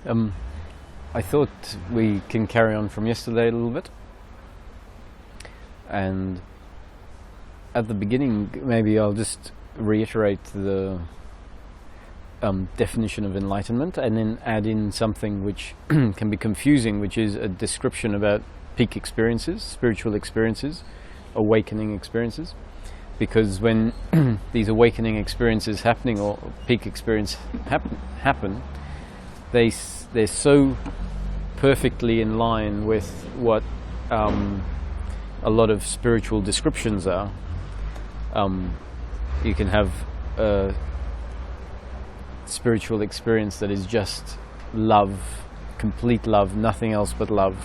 I thought we can carry on from yesterday a little bit, and at the beginning maybe I'll just reiterate the definition of enlightenment, and then add in something which can be confusing, which is a description about peak experiences, spiritual experiences, awakening experiences. Because when these awakening experiences happening, or peak experience happen, they're so perfectly in line with what a lot of spiritual descriptions are. You can have a spiritual experience that is just love, complete love, nothing else but love.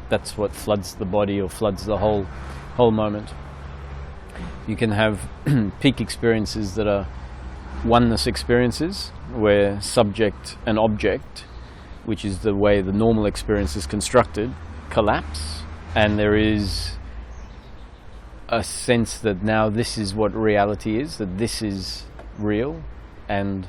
That's what floods the body or floods the whole moment. You can have peak experiences that are oneness experiences, where subject and object, which is the way the normal experience is constructed, collapse, and there is a sense that now this is what reality is, that this is real, and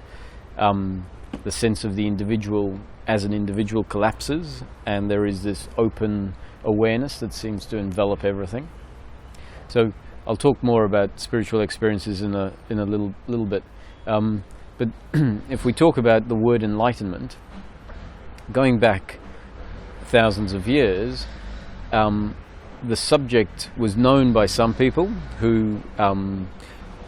the sense of the individual as an individual collapses, and there is this open awareness that seems to envelop everything. So I'll talk more about spiritual experiences in a little bit. But if we talk about the word enlightenment, going back thousands of years, the subject was known by some people who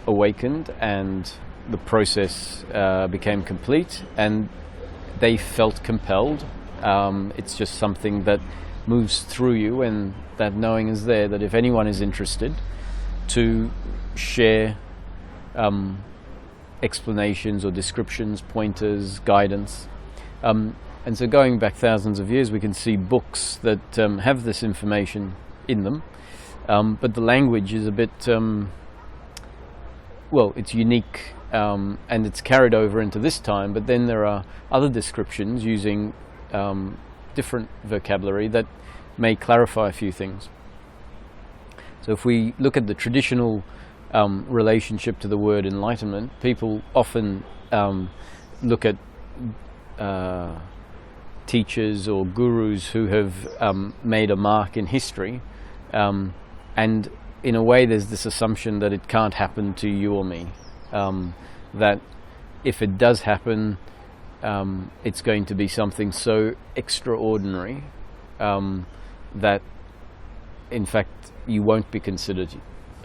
awakened, and the process became complete, and they felt compelled. It's just something that moves through you, and that knowing is there, that if anyone is interested, to share explanations or descriptions, pointers, guidance. And so going back thousands of years, we can see books that have this information in them, but the language is a bit, it's unique, and it's carried over into this time, but then there are other descriptions using different vocabulary that may clarify a few things. So if we look at the traditional relationship to the word enlightenment, people often look at teachers or gurus who have made a mark in history, and in a way there's this assumption that it can't happen to you or me, that if it does happen, it's going to be something so extraordinary that in fact you won't be considered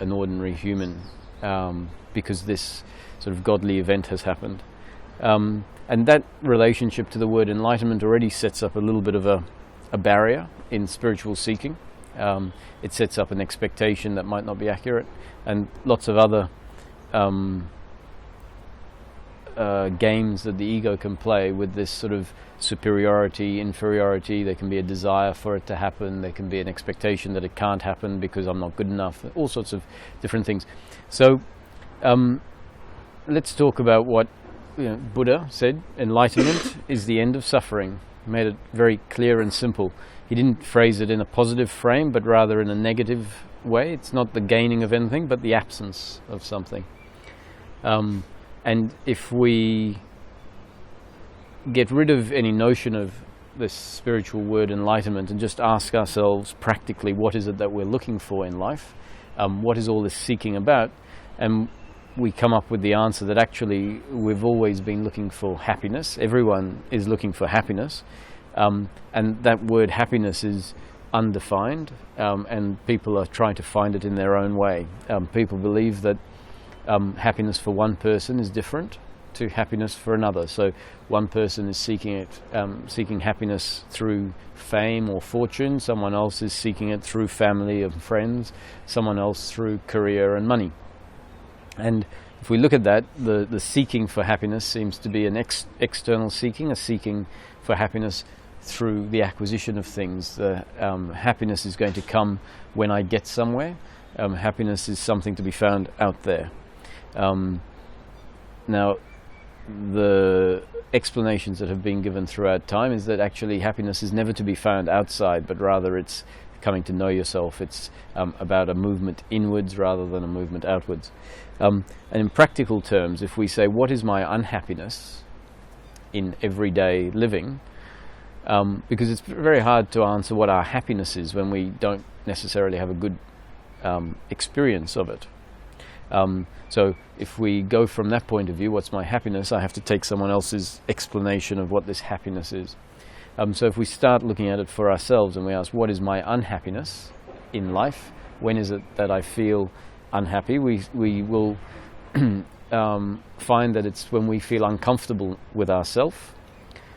an ordinary human, because this sort of godly event has happened. And that relationship to the word enlightenment already sets up a little bit of a barrier in spiritual seeking. It sets up an expectation that might not be accurate, and lots of other games that the ego can play with this sort of superiority, inferiority. There can be a desire for it to happen, there can be an expectation that it can't happen because I'm not good enough, all sorts of different things. So let's talk about what Buddha said. Enlightenment is the end of suffering. He made it very clear and simple. He didn't phrase it in a positive frame, but rather in a negative way. It's not the gaining of anything, but the absence of something. And if we get rid of any notion of this spiritual word enlightenment and just ask ourselves practically, what is it that we're looking for in life? What is all this seeking about? And we come up with the answer that actually we've always been looking for happiness. Everyone is looking for happiness. And that word happiness is undefined, and people are trying to find it in their own way. People believe that happiness for one person is different to happiness for another. So one person is seeking happiness through fame or fortune, someone else is seeking it through family and friends, someone else through career and money. And if we look at that, the seeking for happiness seems to be an external seeking, a seeking for happiness through the acquisition of things. Happiness is going to come when I get somewhere. Happiness is something to be found out there. Now, the explanations that have been given throughout time is that actually happiness is never to be found outside, but rather it's coming to know yourself. It's about a movement inwards rather than a movement outwards. And in practical terms, if we say, what is my unhappiness in everyday living, because it's very hard to answer what our happiness is when we don't necessarily have a good experience of it. So if we go from that point of view, what's my happiness? I have to take someone else's explanation of what this happiness is. So if we start looking at it for ourselves and we ask, what is my unhappiness in life? When is it that I feel unhappy? We will find that it's when we feel uncomfortable with ourselves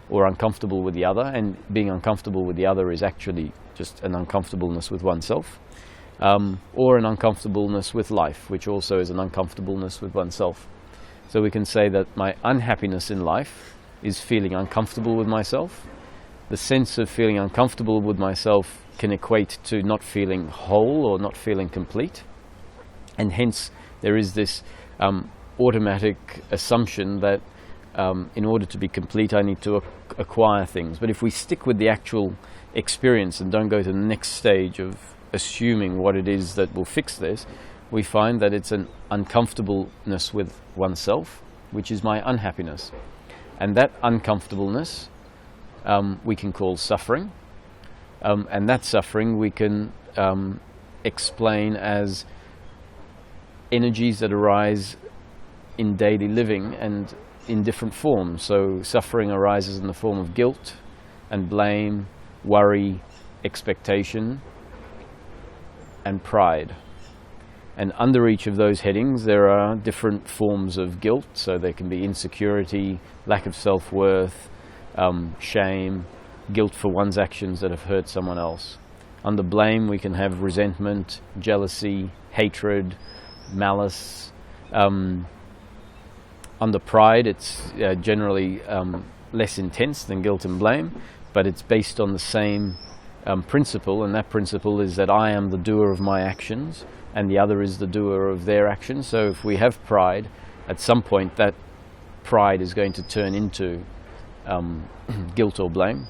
or uncomfortable with the other, and being uncomfortable with the other is actually just an uncomfortableness with oneself, or an uncomfortableness with life, which also is an uncomfortableness with oneself. So we can say that my unhappiness in life is feeling uncomfortable with myself. The sense of feeling uncomfortable with myself can equate to not feeling whole or not feeling complete, and hence there is this automatic assumption that in order to be complete I need to acquire things. But if we stick with the actual experience and don't go to the next stage of assuming what it is that will fix this, we find that it's an uncomfortableness with oneself, which is my unhappiness. And that uncomfortableness we can call suffering, and that suffering we can explain as energies that arise in daily living and in different forms. So suffering arises in the form of guilt and blame, worry, expectation, and pride. And under each of those headings there are different forms of guilt. So there can be insecurity, lack of self-worth, shame, guilt for one's actions that have hurt someone else. Under blame we can have resentment, jealousy, hatred, malice. Under pride it's generally less intense than guilt and blame, but it's based on the same principle, and that principle is that I am the doer of my actions and the other is the doer of their actions. So if we have pride, at some point that pride is going to turn into guilt or blame.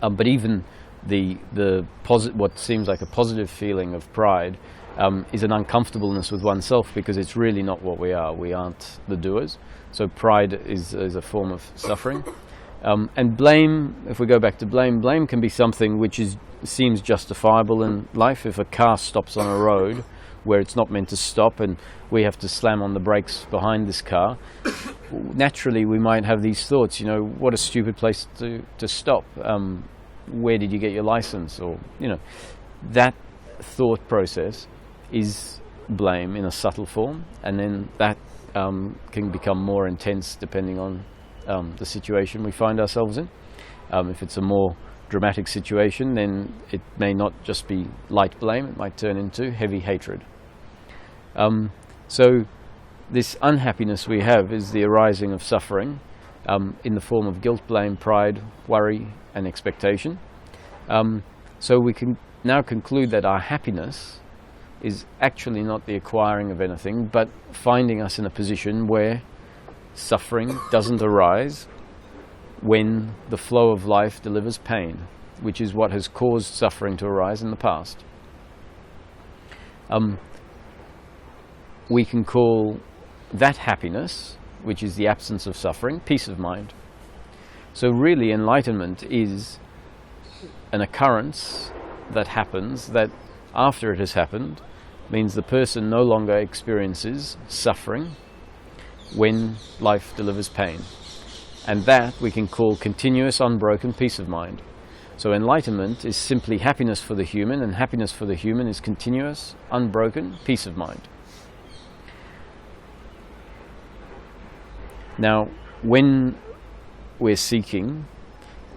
But even what seems like a positive feeling of pride is an uncomfortableness with oneself, because it's really not what we are. We aren't the doers. So pride is a form of suffering. And blame, if we go back to blame, blame can be something which seems justifiable in life. If a car stops on a road where it's not meant to stop and we have to slam on the brakes behind this car, naturally we might have these thoughts, what a stupid place to stop. Where did you get your license? Or, that thought process is blame in a subtle form, and then that can become more intense depending on the situation we find ourselves in. If it's a more dramatic situation, then it may not just be light blame, it might turn into heavy hatred. So this unhappiness we have is the arising of suffering in the form of guilt, blame, pride, worry, and expectation. So we can now conclude that our happiness is actually not the acquiring of anything, but finding us in a position where suffering doesn't arise when the flow of life delivers pain, which is what has caused suffering to arise in the past. We can call that happiness, which is the absence of suffering, peace of mind. So really enlightenment is an occurrence that happens that after it has happened means the person no longer experiences suffering when life delivers pain. And that we can call continuous, unbroken peace of mind. So enlightenment is simply happiness for the human, and happiness for the human is continuous, unbroken peace of mind. Now, when we're seeking,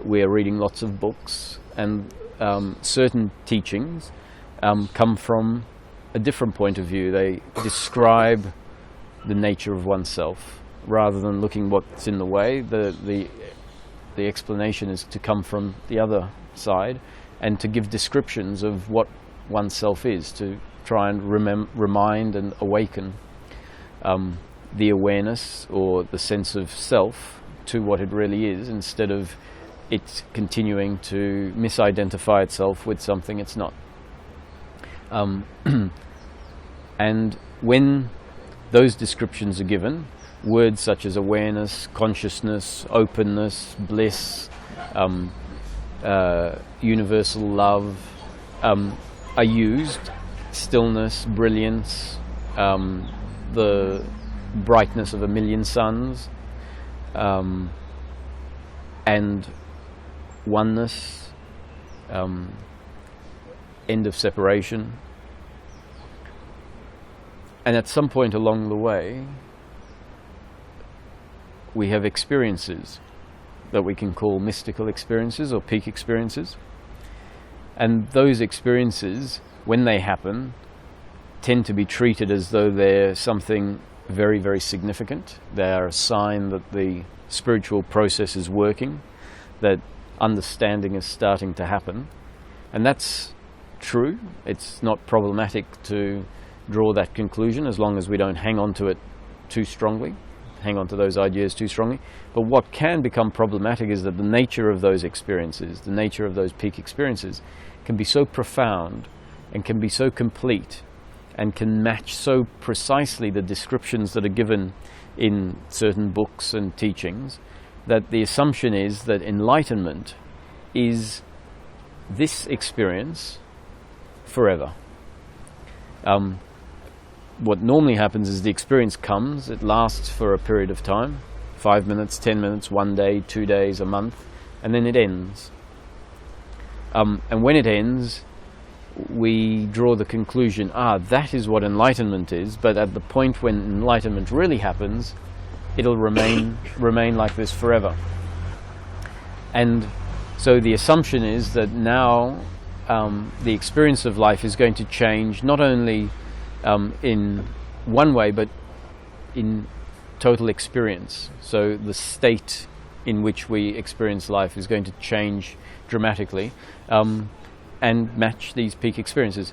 we're reading lots of books, and certain teachings come from a different point of view. They describe the nature of oneself rather than looking what's in the way. The explanation is to come from the other side and to give descriptions of what oneself is, to try and remind and awaken the awareness or the sense of self to what it really is, instead of it continuing to misidentify itself with something it's not. And when those descriptions are given, words such as awareness, consciousness, openness, bliss, universal love are used. Stillness, brilliance, the brightness of a million suns, and oneness, end of separation. And at some point along the way, we have experiences that we can call mystical experiences or peak experiences. And those experiences, when they happen, tend to be treated as though they're something very, very significant. They are a sign that the spiritual process is working, that understanding is starting to happen. And that's true. It's not problematic to draw that conclusion as long as we don't hang on to it too strongly, hang on to those ideas too strongly. But what can become problematic is that the nature of those experiences, the nature of those peak experiences, can be so profound and can be so complete and can match so precisely the descriptions that are given in certain books and teachings, that the assumption is that enlightenment is this experience forever. What normally happens is the experience comes, it lasts for a period of time, 5 minutes, 10 minutes, 1 day, 2 days, a month, and then it ends. And when it ends, we draw the conclusion, that is what enlightenment is, but at the point when enlightenment really happens, it'll remain like this forever. And so the assumption is that now the experience of life is going to change, not only in one way, but in total experience. So the state in which we experience life is going to change dramatically and match these peak experiences.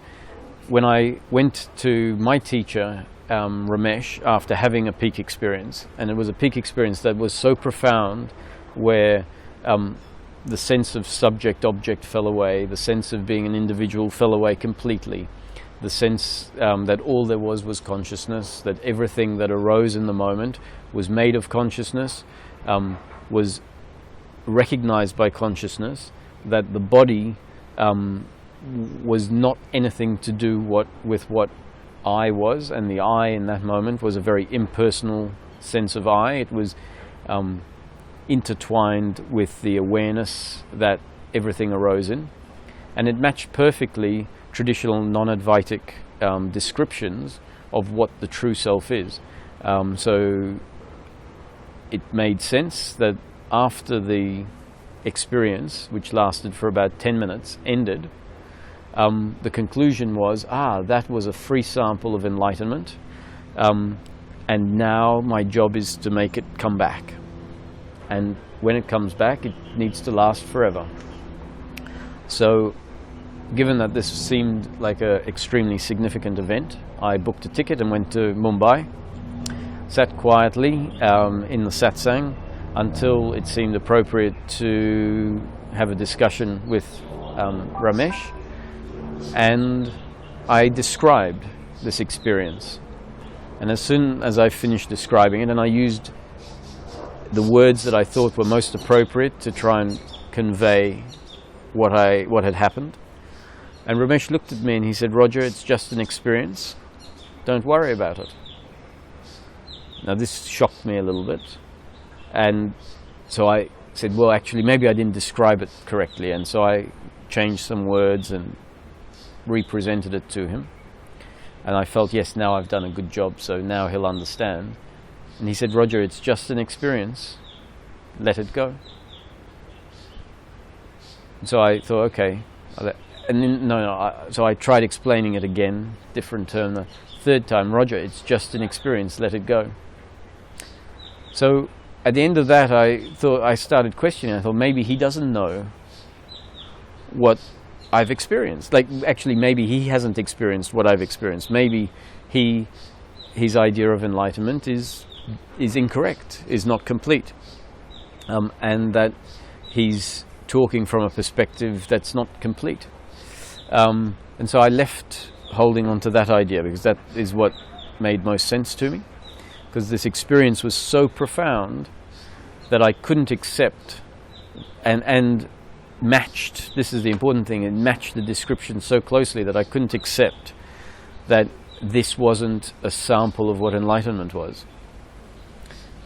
When I went to my teacher, Ramesh, after having a peak experience, and it was a peak experience that was so profound, where the sense of subject-object fell away, the sense of being an individual fell away completely, the sense that all there was consciousness, that everything that arose in the moment was made of consciousness, was recognized by consciousness, that the body was not anything to do with what I was, and the I in that moment was a very impersonal sense of I. It was intertwined with the awareness that everything arose in, and it matched perfectly traditional non-Advaitic descriptions of what the true self is. So it made sense that after the experience, which lasted for about 10 minutes, ended, the conclusion was, that was a free sample of enlightenment, and now my job is to make it come back. And when it comes back, it needs to last forever. So given that this seemed like an extremely significant event, I booked a ticket and went to Mumbai, sat quietly in the Satsang until it seemed appropriate to have a discussion with Ramesh, and I described this experience. And as soon as I finished describing it, and I used the words that I thought were most appropriate to try and convey what had happened, and Ramesh looked at me and he said, "Roger, it's just an experience. Don't worry about it." Now this shocked me a little bit, and so I said, well, actually maybe I didn't describe it correctly, and so I changed some words and represented it to him, and I felt, yes, now I've done a good job, so now he'll understand. And he said, "Roger, it's just an experience. Let it go." And so I thought, okay. And then, so I tried explaining it again, different term. The third time, "Roger, it's just an experience, let it go." So at the end of that, I started questioning. I thought maybe he doesn't know what I've experienced. Like, actually, maybe he hasn't experienced what I've experienced. Maybe his idea of enlightenment is incorrect, is not complete, and that he's talking from a perspective that's not complete. And so I left holding on to that idea, because that is what made most sense to me, because this experience was so profound that I couldn't accept, and matched, this is the important thing, it matched the description so closely that I couldn't accept that this wasn't a sample of what enlightenment was.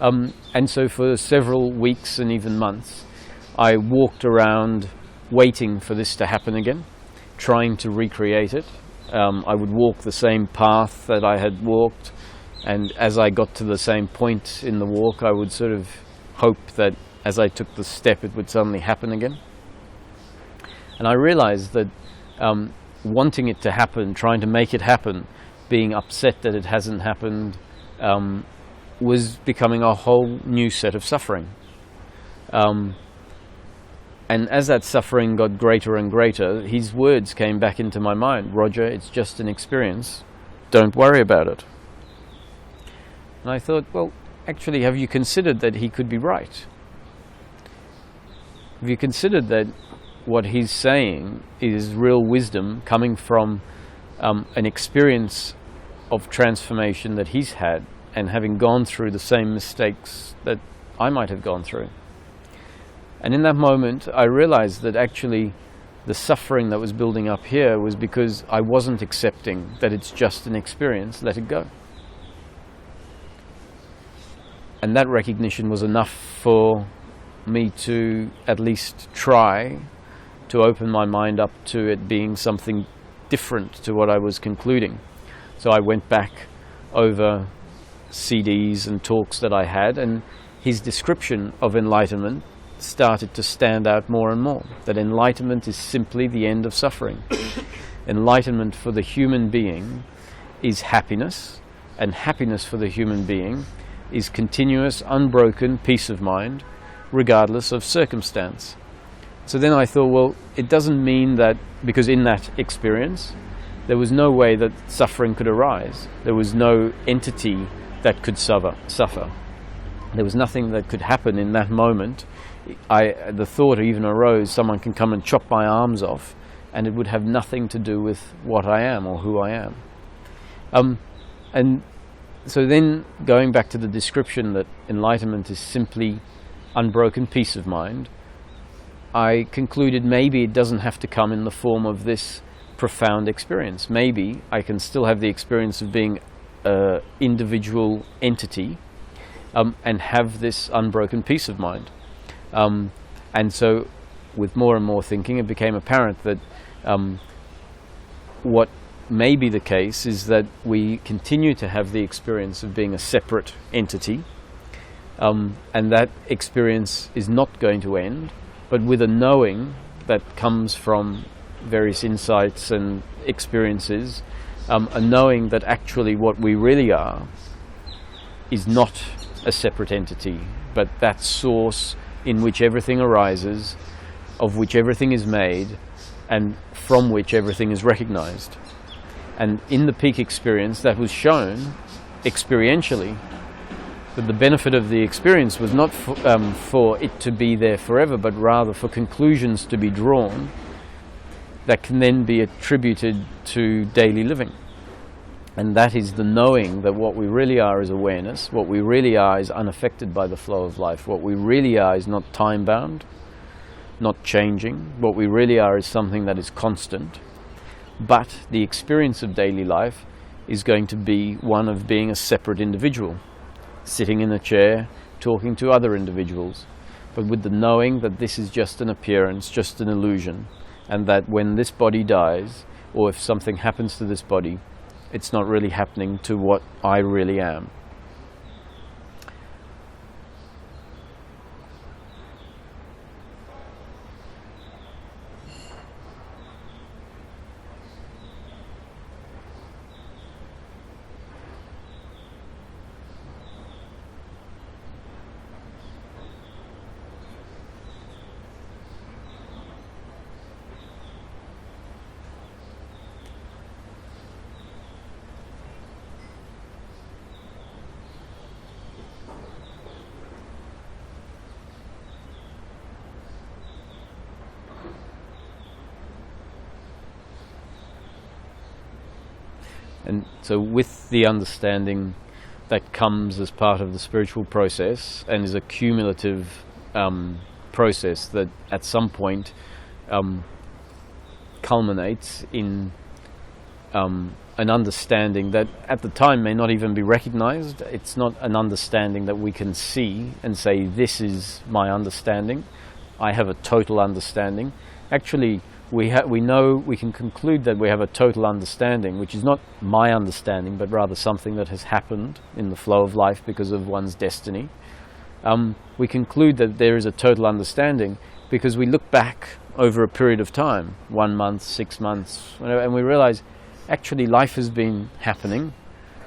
And so for several weeks and even months, I walked around waiting for this to happen again, trying to recreate it. I would walk the same path that I had walked, and as I got to the same point in the walk, I would sort of hope that as I took the step, it would suddenly happen again. And I realized that wanting it to happen, trying to make it happen, being upset that it hasn't happened, was becoming a whole new set of suffering. And as that suffering got greater and greater, his words came back into my mind. Roger, it's just an experience. Don't worry about it. And I thought, well, actually, have you considered that he could be right? Have you considered that what he's saying is real wisdom coming from an experience of transformation that he's had, and having gone through the same mistakes that I might have gone through? And in that moment, I realized that actually the suffering that was building up here was because I wasn't accepting that it's just an experience, let it go. And that recognition was enough for me to at least try to open my mind up to it being something different to what I was concluding. So I went back over CDs and talks that I had, and his description of enlightenment started to stand out more and more, that enlightenment is simply the end of suffering. Enlightenment for the human being is happiness, and happiness for the human being is continuous, unbroken peace of mind, regardless of circumstance. So then I thought, well, it doesn't mean that, because in that experience, there was no way that suffering could arise. There was no entity that could suffer. There was nothing that could happen in that moment. The thought even arose, someone can come and chop my arms off, and it would have nothing to do with what I am or who I am. And so then, going back to the description that enlightenment is simply unbroken peace of mind, I concluded maybe it doesn't have to come in the form of this profound experience. Maybe I can still have the experience of being an individual entity and have this unbroken peace of mind. And so with more and more thinking, it became apparent that what may be the case is that we continue to have the experience of being a separate entity, and that experience is not going to end, but with a knowing that comes from various insights and experiences, a knowing that actually what we really are is not a separate entity, but that source in which everything arises, of which everything is made, and from which everything is recognized. And in the peak experience, that was shown experientially, that the benefit of the experience was not for it to be there forever, but rather for conclusions to be drawn that can then be attributed to daily living. And that is the knowing that what we really are is awareness, what we really are is unaffected by the flow of life, what we really are is not time-bound, not changing, what we really are is something that is constant. But the experience of daily life is going to be one of being a separate individual, sitting in a chair, talking to other individuals, but with the knowing that this is just an appearance, just an illusion, and that when this body dies, or if something happens to this body, it's not really happening to what I really am. And so with the understanding that comes as part of the spiritual process and is a cumulative process, that at some point culminates in an understanding that at the time may not even be recognized. It's not an understanding that we can see and say, this is my understanding, I have a total understanding. Actually, we can conclude that we have a total understanding, which is not my understanding, but rather something that has happened in the flow of life because of one's destiny. We conclude that there is a total understanding because we look back over a period of time, 1 month, 6 months, whatever, and we realize actually life has been happening,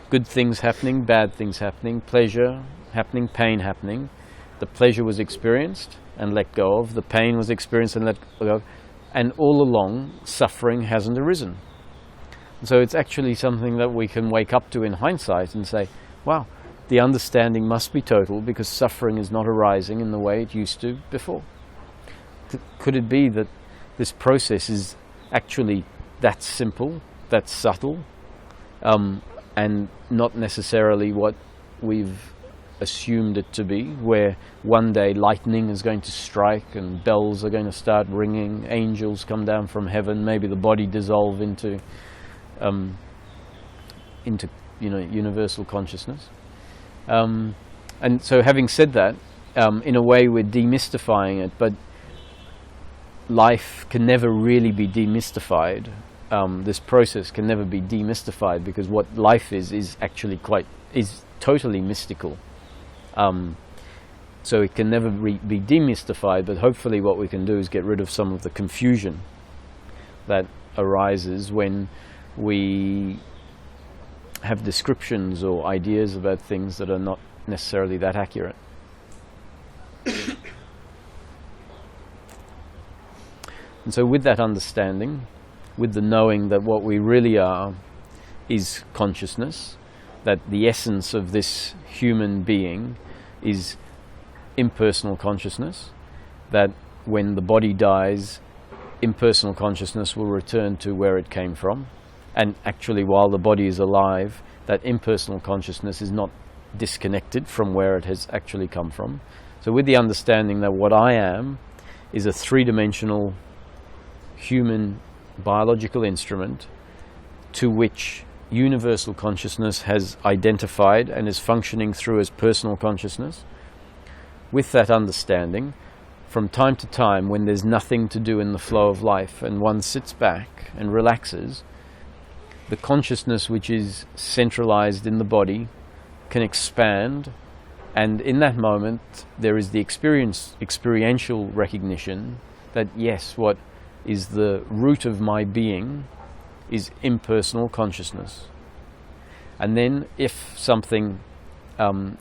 good things happening, bad things happening, pleasure happening, pain happening. The pleasure was experienced and let go of, the pain was experienced and let go of, and all along suffering hasn't arisen. So it's actually something that we can wake up to in hindsight and say, wow, the understanding must be total because suffering is not arising in the way it used to before. Could it be that this process is actually that simple, that subtle, and not necessarily what we've assumed it to be, where one day lightning is going to strike and bells are going to start ringing, angels come down from heaven, maybe the body dissolve into universal consciousness. And so having said that, in a way we're demystifying it, but life can never really be demystified. This process can never be demystified because what life is actually totally mystical. So it can never be demystified, but hopefully what we can do is get rid of some of the confusion that arises when we have descriptions or ideas about things that are not necessarily that accurate. And so with that understanding, with the knowing that what we really are is consciousness, that the essence of this human being is impersonal consciousness, that when the body dies, impersonal consciousness will return to where it came from, and actually while the body is alive, that impersonal consciousness is not disconnected from where it has actually come from. So with the understanding that what I am is a three-dimensional human biological instrument to which universal consciousness has identified and is functioning through as personal consciousness. With that understanding, from time to time when there's nothing to do in the flow of life and one sits back and relaxes, the consciousness which is centralized in the body can expand, and in that moment there is the experiential recognition that yes, what is the root of my being is impersonal consciousness. And then if something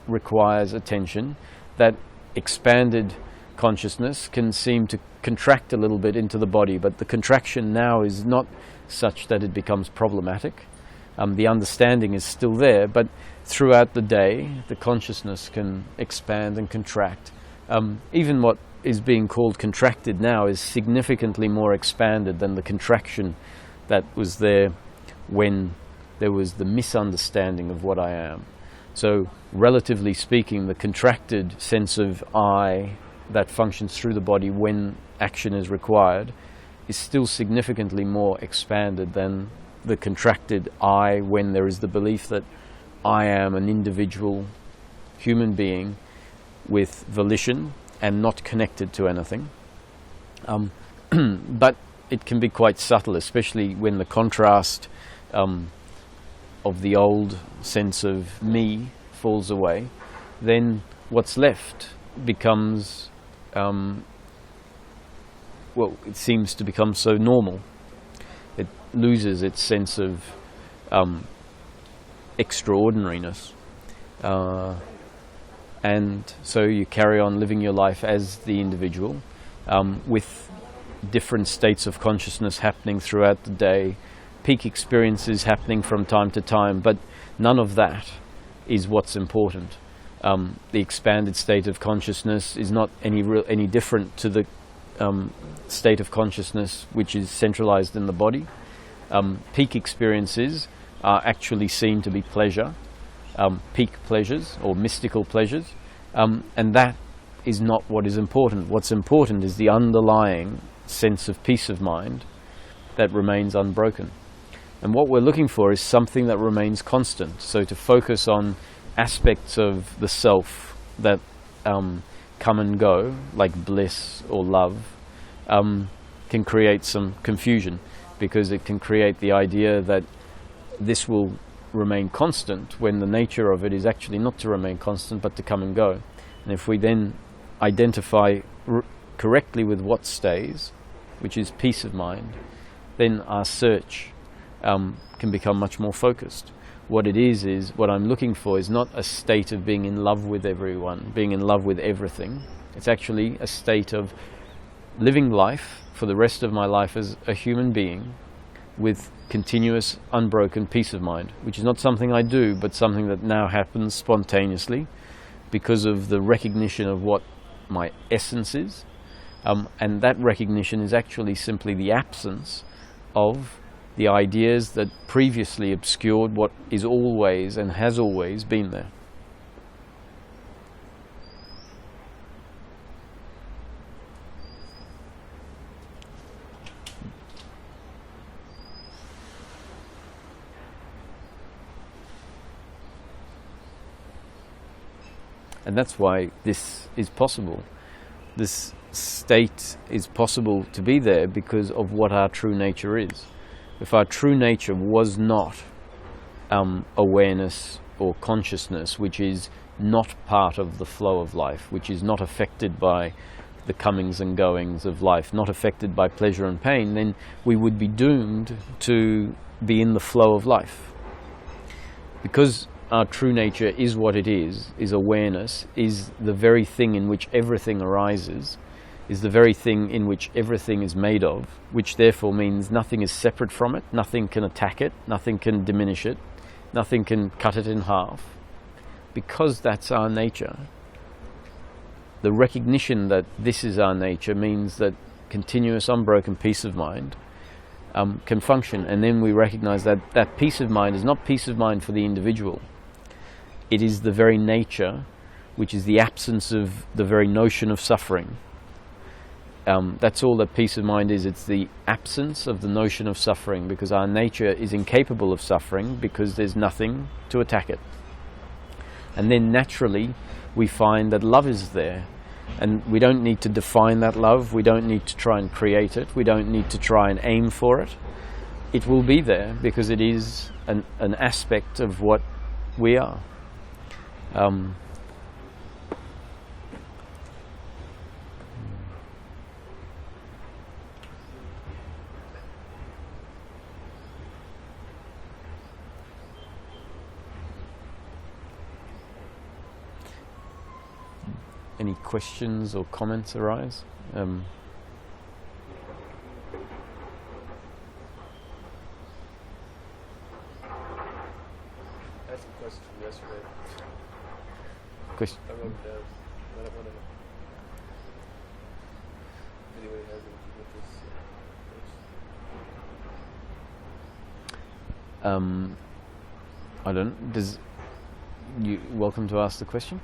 requires attention, that expanded consciousness can seem to contract a little bit into the body, but the contraction now is not such that it becomes problematic. The understanding is still there, but throughout the day the consciousness can expand and contract. Even what is being called contracted now is significantly more expanded than the contraction that was there when there was the misunderstanding of what I am. So relatively speaking, the contracted sense of I that functions through the body when action is required is still significantly more expanded than the contracted I when there is the belief that I am an individual human being with volition and not connected to anything. But it can be quite subtle, especially when the contrast of the old sense of me falls away. Then what's left becomes, it seems to become so normal. It loses its sense of extraordinariness. And so you carry on living your life as the individual, with different states of consciousness happening throughout the day, peak experiences happening from time to time, but none of that is what's important. The expanded state of consciousness is not any different to the state of consciousness which is centralized in the body. Peak experiences are actually seen to be pleasure, peak pleasures or mystical pleasures, and that is not what is important. What's important is the underlying sense of peace of mind that remains unbroken. And what we're looking for is something that remains constant. So to focus on aspects of the self that come and go, like bliss or love, can create some confusion, because it can create the idea that this will remain constant when the nature of it is actually not to remain constant but to come and go. And if we then identify correctly with what stays, which is peace of mind, then our search can become much more focused. What it is what I'm looking for is not a state of being in love with everyone, being in love with everything. It's actually a state of living life for the rest of my life as a human being with continuous, unbroken peace of mind, which is not something I do, but something that now happens spontaneously because of the recognition of what my essence is. And that recognition is actually simply the absence of the ideas that previously obscured what is always and has always been there. And that's why this is possible. This state is possible to be there because of what our true nature is. If our true nature was not awareness or consciousness, which is not part of the flow of life, which is not affected by the comings and goings of life, not affected by pleasure and pain, then we would be doomed to be in the flow of life. Because our true nature is what it is awareness, is the very thing in which everything arises, is the very thing in which everything is made of, which therefore means nothing is separate from it, nothing can attack it, nothing can diminish it, nothing can cut it in half. Because that's our nature, the recognition that this is our nature means that continuous, unbroken peace of mind can function. And then we recognize that that peace of mind is not peace of mind for the individual. It is the very nature, which is the absence of the very notion of suffering. That's all that peace of mind is. It's the absence of the notion of suffering, because our nature is incapable of suffering because there's nothing to attack it. And then naturally we find that love is there, and we don't need to define that love, we don't need to try and create it, we don't need to try and aim for it. It will be there because it is an aspect of what we are. Any questions or comments arise? I asked a question from yesterday. Question? I wrote it down. I don't want to. Anybody has anything with this? I don't. Does you welcome to ask the question?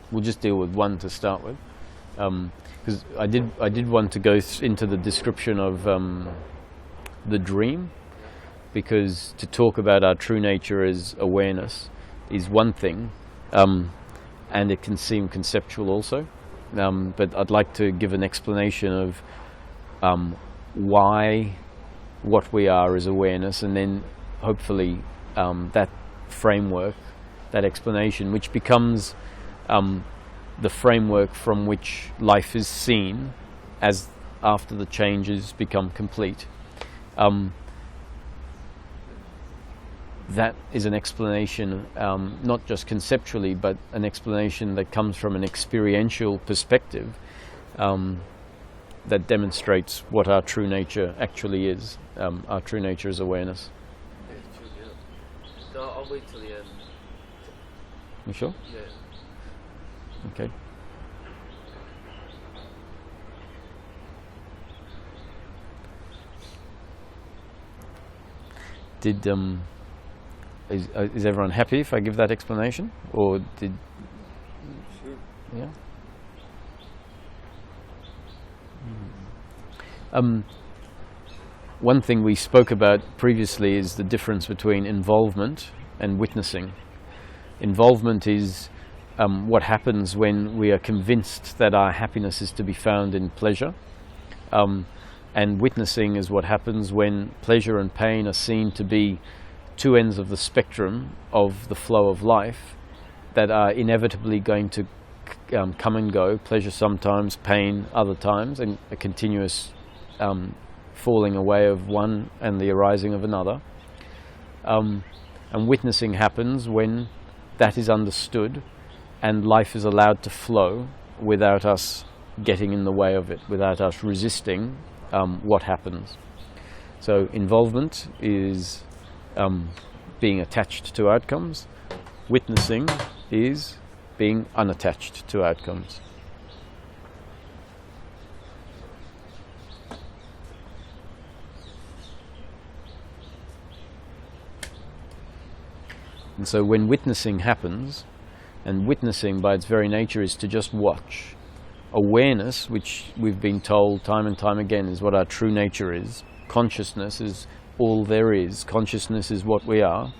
We'll just deal with one to start with, because I did want to go into the description of the dream, because to talk about our true nature as awareness is one thing, and it can seem conceptual also, but I'd like to give an explanation of why what we are is awareness, and then hopefully that framework, that explanation, which becomes the framework from which life is seen as after the changes become complete. That is an explanation, not just conceptually, but an explanation that comes from an experiential perspective, that demonstrates what our true nature actually is. Our true nature is awareness. Yeah, it's true, yeah. No, I'll wait till the end. You sure? Yeah. Okay. Did is everyone happy if I give that explanation, or did? Sure. Yeah. One thing we spoke about previously is the difference between involvement and witnessing. Involvement is what happens when we are convinced that our happiness is to be found in pleasure. And witnessing is what happens when pleasure and pain are seen to be two ends of the spectrum of the flow of life that are inevitably going to come and go. Pleasure sometimes, pain other times, and a continuous falling away of one and the arising of another. And witnessing happens when that is understood and life is allowed to flow without us getting in the way of it, without us resisting what happens. So involvement is being attached to outcomes. Witnessing is being unattached to outcomes. And so when witnessing happens, and witnessing by its very nature is to just watch. Awareness, which we've been told time and time again is what our true nature is. Consciousness is all there is. Consciousness is what we are.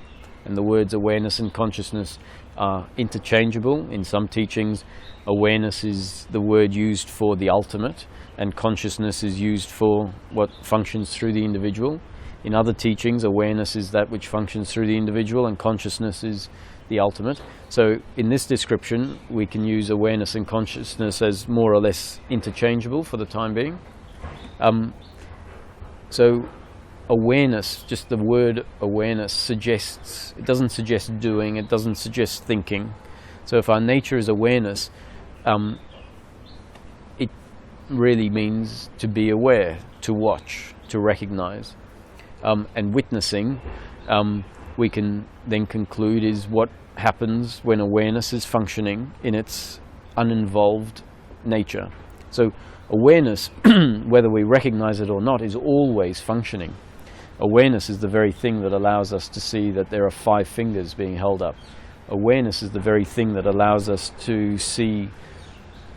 And the words awareness and consciousness are interchangeable. In some teachings, awareness is the word used for the ultimate, and consciousness is used for what functions through the individual. In other teachings, awareness is that which functions through the individual, and consciousness is the ultimate. So in this description, we can use awareness and consciousness as more or less interchangeable for the time being. So awareness, just the word awareness suggests, it doesn't suggest doing, it doesn't suggest thinking. So if our nature is awareness, it really means to be aware, to watch, to recognize. And witnessing, we can then conclude, is what happens when awareness is functioning in its uninvolved nature. So awareness, whether we recognize it or not, is always functioning. Awareness is the very thing that allows us to see that there are 5 fingers being held up. Awareness is the very thing that allows us to see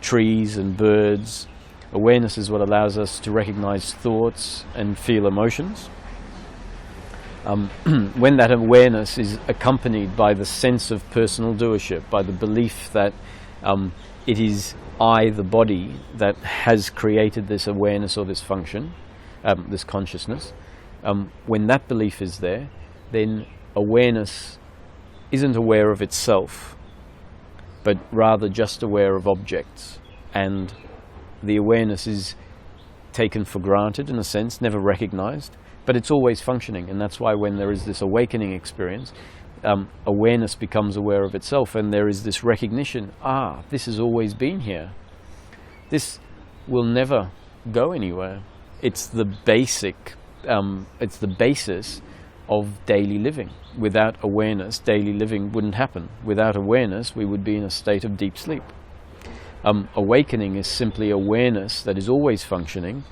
trees and birds. Awareness is what allows us to recognize thoughts and feel emotions. When that awareness is accompanied by the sense of personal doership, by the belief that it is I, the body, that has created this awareness or this function, this consciousness, when that belief is there, then awareness isn't aware of itself, but rather just aware of objects. And the awareness is taken for granted, in a sense, never recognized, but it's always functioning. And that's why when there is this awakening experience, awareness becomes aware of itself, and there is this recognition, this has always been here. This will never go anywhere. It's the basic, it's the basis of daily living. Without awareness, daily living wouldn't happen. Without awareness, we would be in a state of deep sleep. Awakening is simply awareness that is always functioning,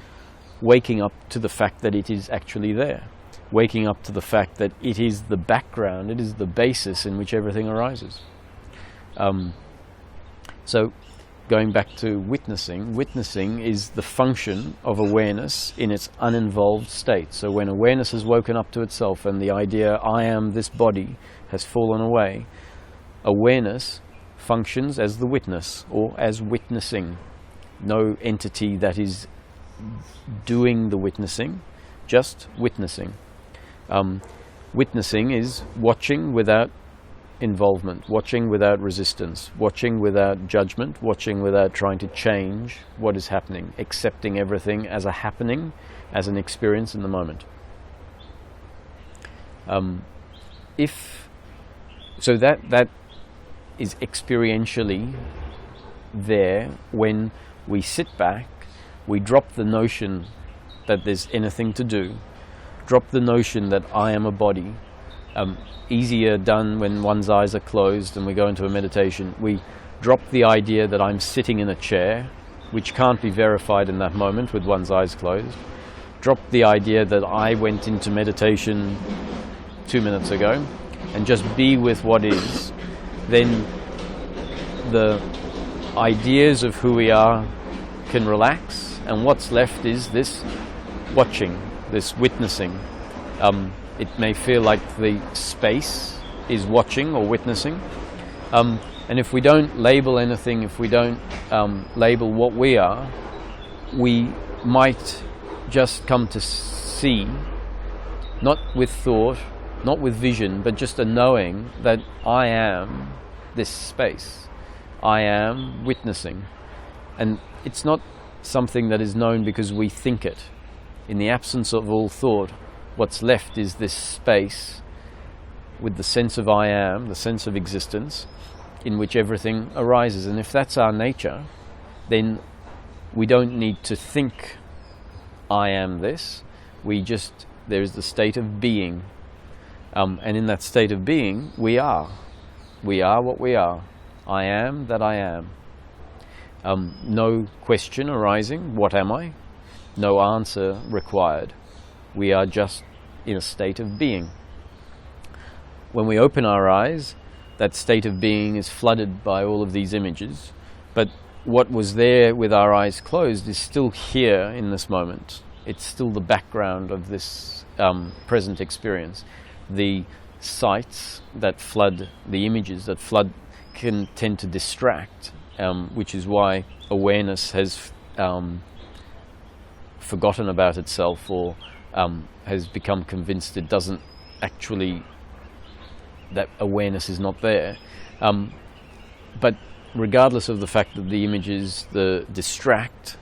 waking up to the fact that it is actually there, waking up to the fact that it is the background, it is the basis in which everything arises. So going back to witnessing, witnessing is the function of awareness in its uninvolved state. So when awareness has woken up to itself and the idea I am this body has fallen away, awareness functions as the witness, or as witnessing. No entity that is doing the witnessing, just witnessing. Witnessing is watching without involvement, watching without resistance, watching without judgment, watching without trying to change what is happening, accepting everything as a happening, as an experience in the moment. So that is experientially there when we sit back, we drop the notion that there's anything to do, drop the notion that I am a body. Easier done when one's eyes are closed and we go into a meditation. We drop the idea that I'm sitting in a chair, which can't be verified in that moment with one's eyes closed. Drop the idea that I went into meditation 2 minutes ago, and just be with what is. Then the ideas of who we are can relax, and what's left is this watching, this witnessing. It may feel like the space is watching or witnessing, and if we don't label anything, if we don't label what we are, we might just come to see, not with thought, not with vision, but just a knowing that I am this space. I am witnessing. And it's not something that is known because we think it. In the absence of all thought, what's left is this space with the sense of I am, the sense of existence, in which everything arises. And if that's our nature, then we don't need to think I am this. There is the state of being. And in that state of being, we are. We are what we are. I am that I am. No question arising, what am I? No answer required. We are just in a state of being. When we open our eyes, that state of being is flooded by all of these images. But what was there with our eyes closed is still here in this moment. It's still the background of this present experience. The sights that flood, the images that flood, can tend to distract, which is why awareness has forgotten about itself, or has become convinced it doesn't actually, that awareness is not there. But regardless of the fact that the images distract,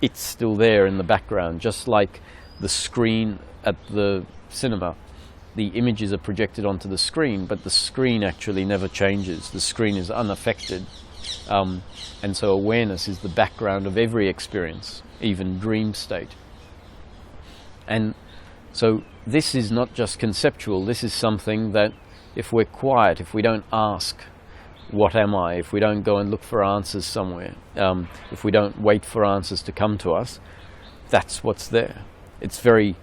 it's still there in the background, just like the screen at the cinema. The images are projected onto the screen, but the screen actually never changes. The screen is unaffected. And so awareness is the background of every experience, even dream state. And so this is not just conceptual, this is something that if we're quiet, if we don't ask, what am I, if we don't go and look for answers somewhere, if we don't wait for answers to come to us, that's what's there. It's very...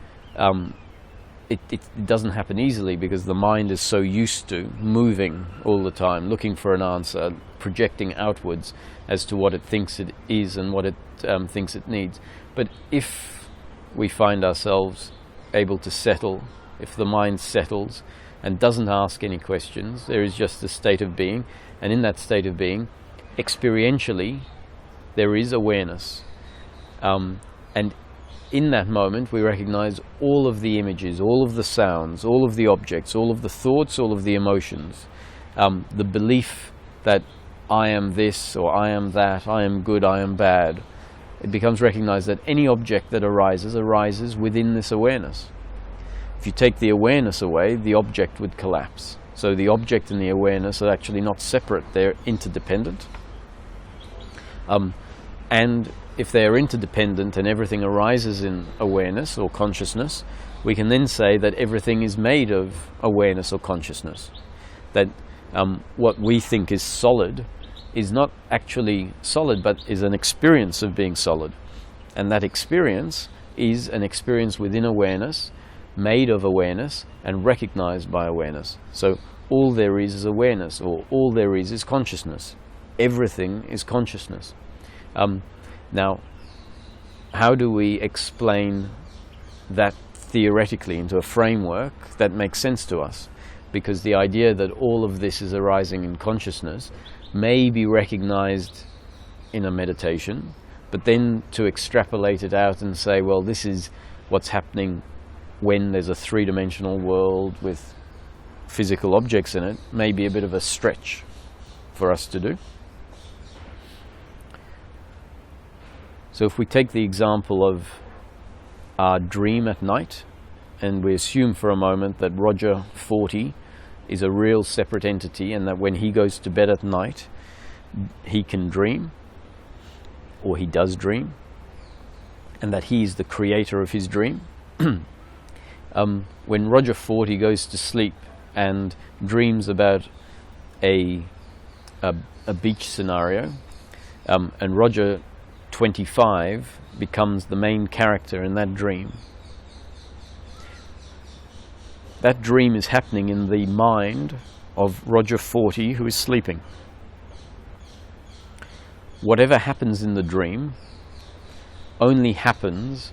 It doesn't happen easily because the mind is so used to moving all the time, looking for an answer, projecting outwards as to what it thinks it is and what it thinks it needs. But if we find ourselves able to settle, if the mind settles and doesn't ask any questions, there is just a state of being, and in that state of being, experientially, there is awareness. And in that moment, we recognize all of the images, all of the sounds, all of the objects, all of the thoughts, all of the emotions. The belief that I am this or I am that, I am good, I am bad. It becomes recognized that any object that arises within this awareness. If you take the awareness away, the object would collapse. So the object and the awareness are actually not separate, they're interdependent. And if they are interdependent and everything arises in awareness or consciousness, we can then say that everything is made of awareness or consciousness. That what we think is solid is not actually solid, but is an experience of being solid. And that experience is an experience within awareness, made of awareness, and recognized by awareness. So all there is awareness, or all there is consciousness. Everything is consciousness. Now, how do we explain that theoretically into a framework that makes sense to us? Because the idea that all of this is arising in consciousness may be recognized in a meditation, but then to extrapolate it out and say, well, this is what's happening when there's a three-dimensional world with physical objects in it, may be a bit of a stretch for us to do. So if we take the example of our dream at night, and we assume for a moment that Roger 40 is a real separate entity, and that when he goes to bed at night, he can dream, or he does dream, and that he is the creator of his dream. When Roger 40 goes to sleep and dreams about a beach scenario, and Roger 25 becomes the main character in that dream. That dream is happening in the mind of Roger 40 who is sleeping. Whatever happens in the dream only happens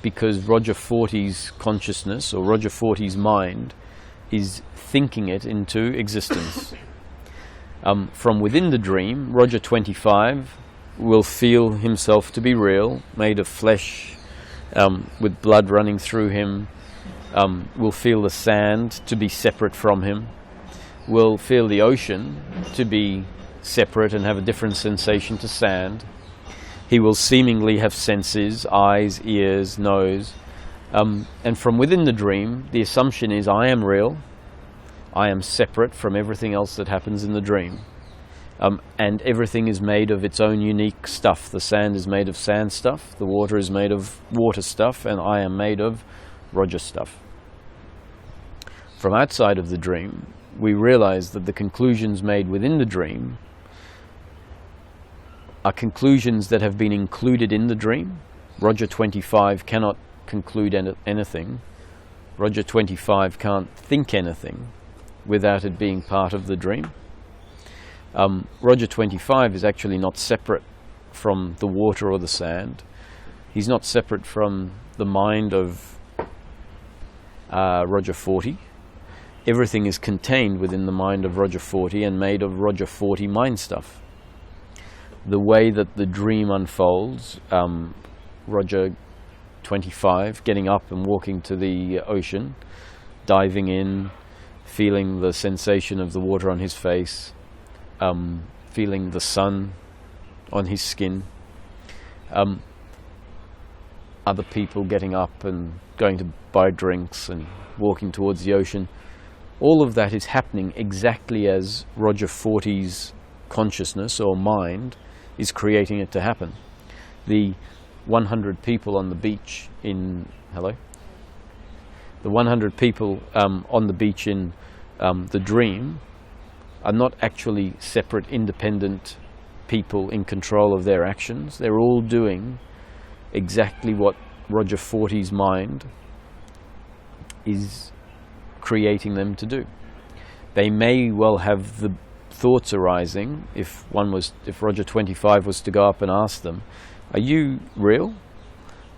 because Roger 40's consciousness or Roger 40's mind is thinking it into existence. From within the dream, Roger 25 will feel himself to be real, made of flesh, with blood running through him, will feel the sand to be separate from him, will feel the ocean to be separate and have a different sensation to sand. He will seemingly have senses, eyes, ears, nose. And from within the dream, the assumption is, I am real, I am separate from everything else that happens in the dream. And everything is made of its own unique stuff. The sand is made of sand stuff, the water is made of water stuff, and I am made of Roger stuff. From outside of the dream, we realize that the conclusions made within the dream are conclusions that have been included in the dream. Roger 25 cannot conclude anything. Roger 25 can't think anything without it being part of the dream. Roger 25 is actually not separate from the water or the sand. He's not separate from the mind of Roger 40. Everything is contained within the mind of Roger 40 and made of Roger 40 mind stuff. The way that the dream unfolds, Roger 25 getting up and walking to the ocean, diving in, feeling the sensation of the water on his face, feeling the sun on his skin, other people getting up and going to buy drinks and walking towards the ocean. All of that is happening exactly as Roger 40's consciousness or mind is creating it to happen. The 100 people on the beach in... Hello? The 100 people on the beach in the dream are not actually separate, independent people in control of their actions. They're all doing exactly what Roger 40's mind is creating them to do. They may well have the thoughts arising if Roger 25 was to go up and ask them, are you real?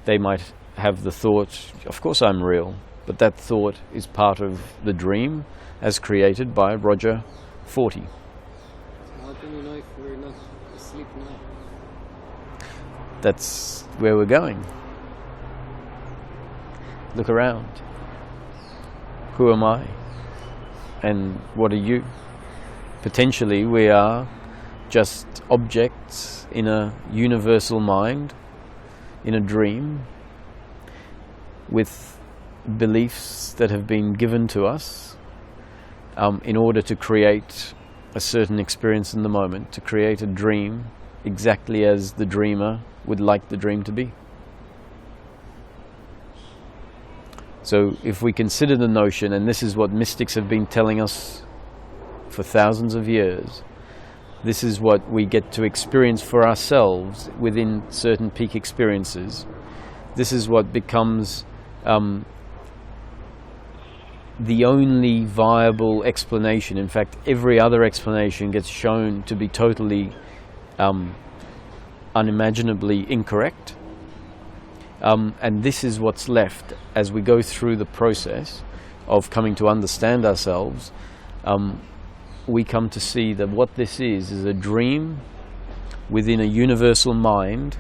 They might have the thought, of course I'm real, but that thought is part of the dream as created by Roger 40. How can you know if we're not asleep now? That's where we're going. Look around. Who am I? And what are you? Potentially we are just objects in a universal mind, in a dream, with beliefs that have been given to us in order to create a certain experience in the moment, to create a dream exactly as the dreamer would like the dream to be. So if we consider the notion, and this is what mystics have been telling us for thousands of years, this is what we get to experience for ourselves within certain peak experiences. This is what becomes the only viable explanation. In fact, every other explanation gets shown to be totally unimaginably incorrect. And this is what's left as we go through the process of coming to understand ourselves. We come to see that what this is a dream within a universal mind,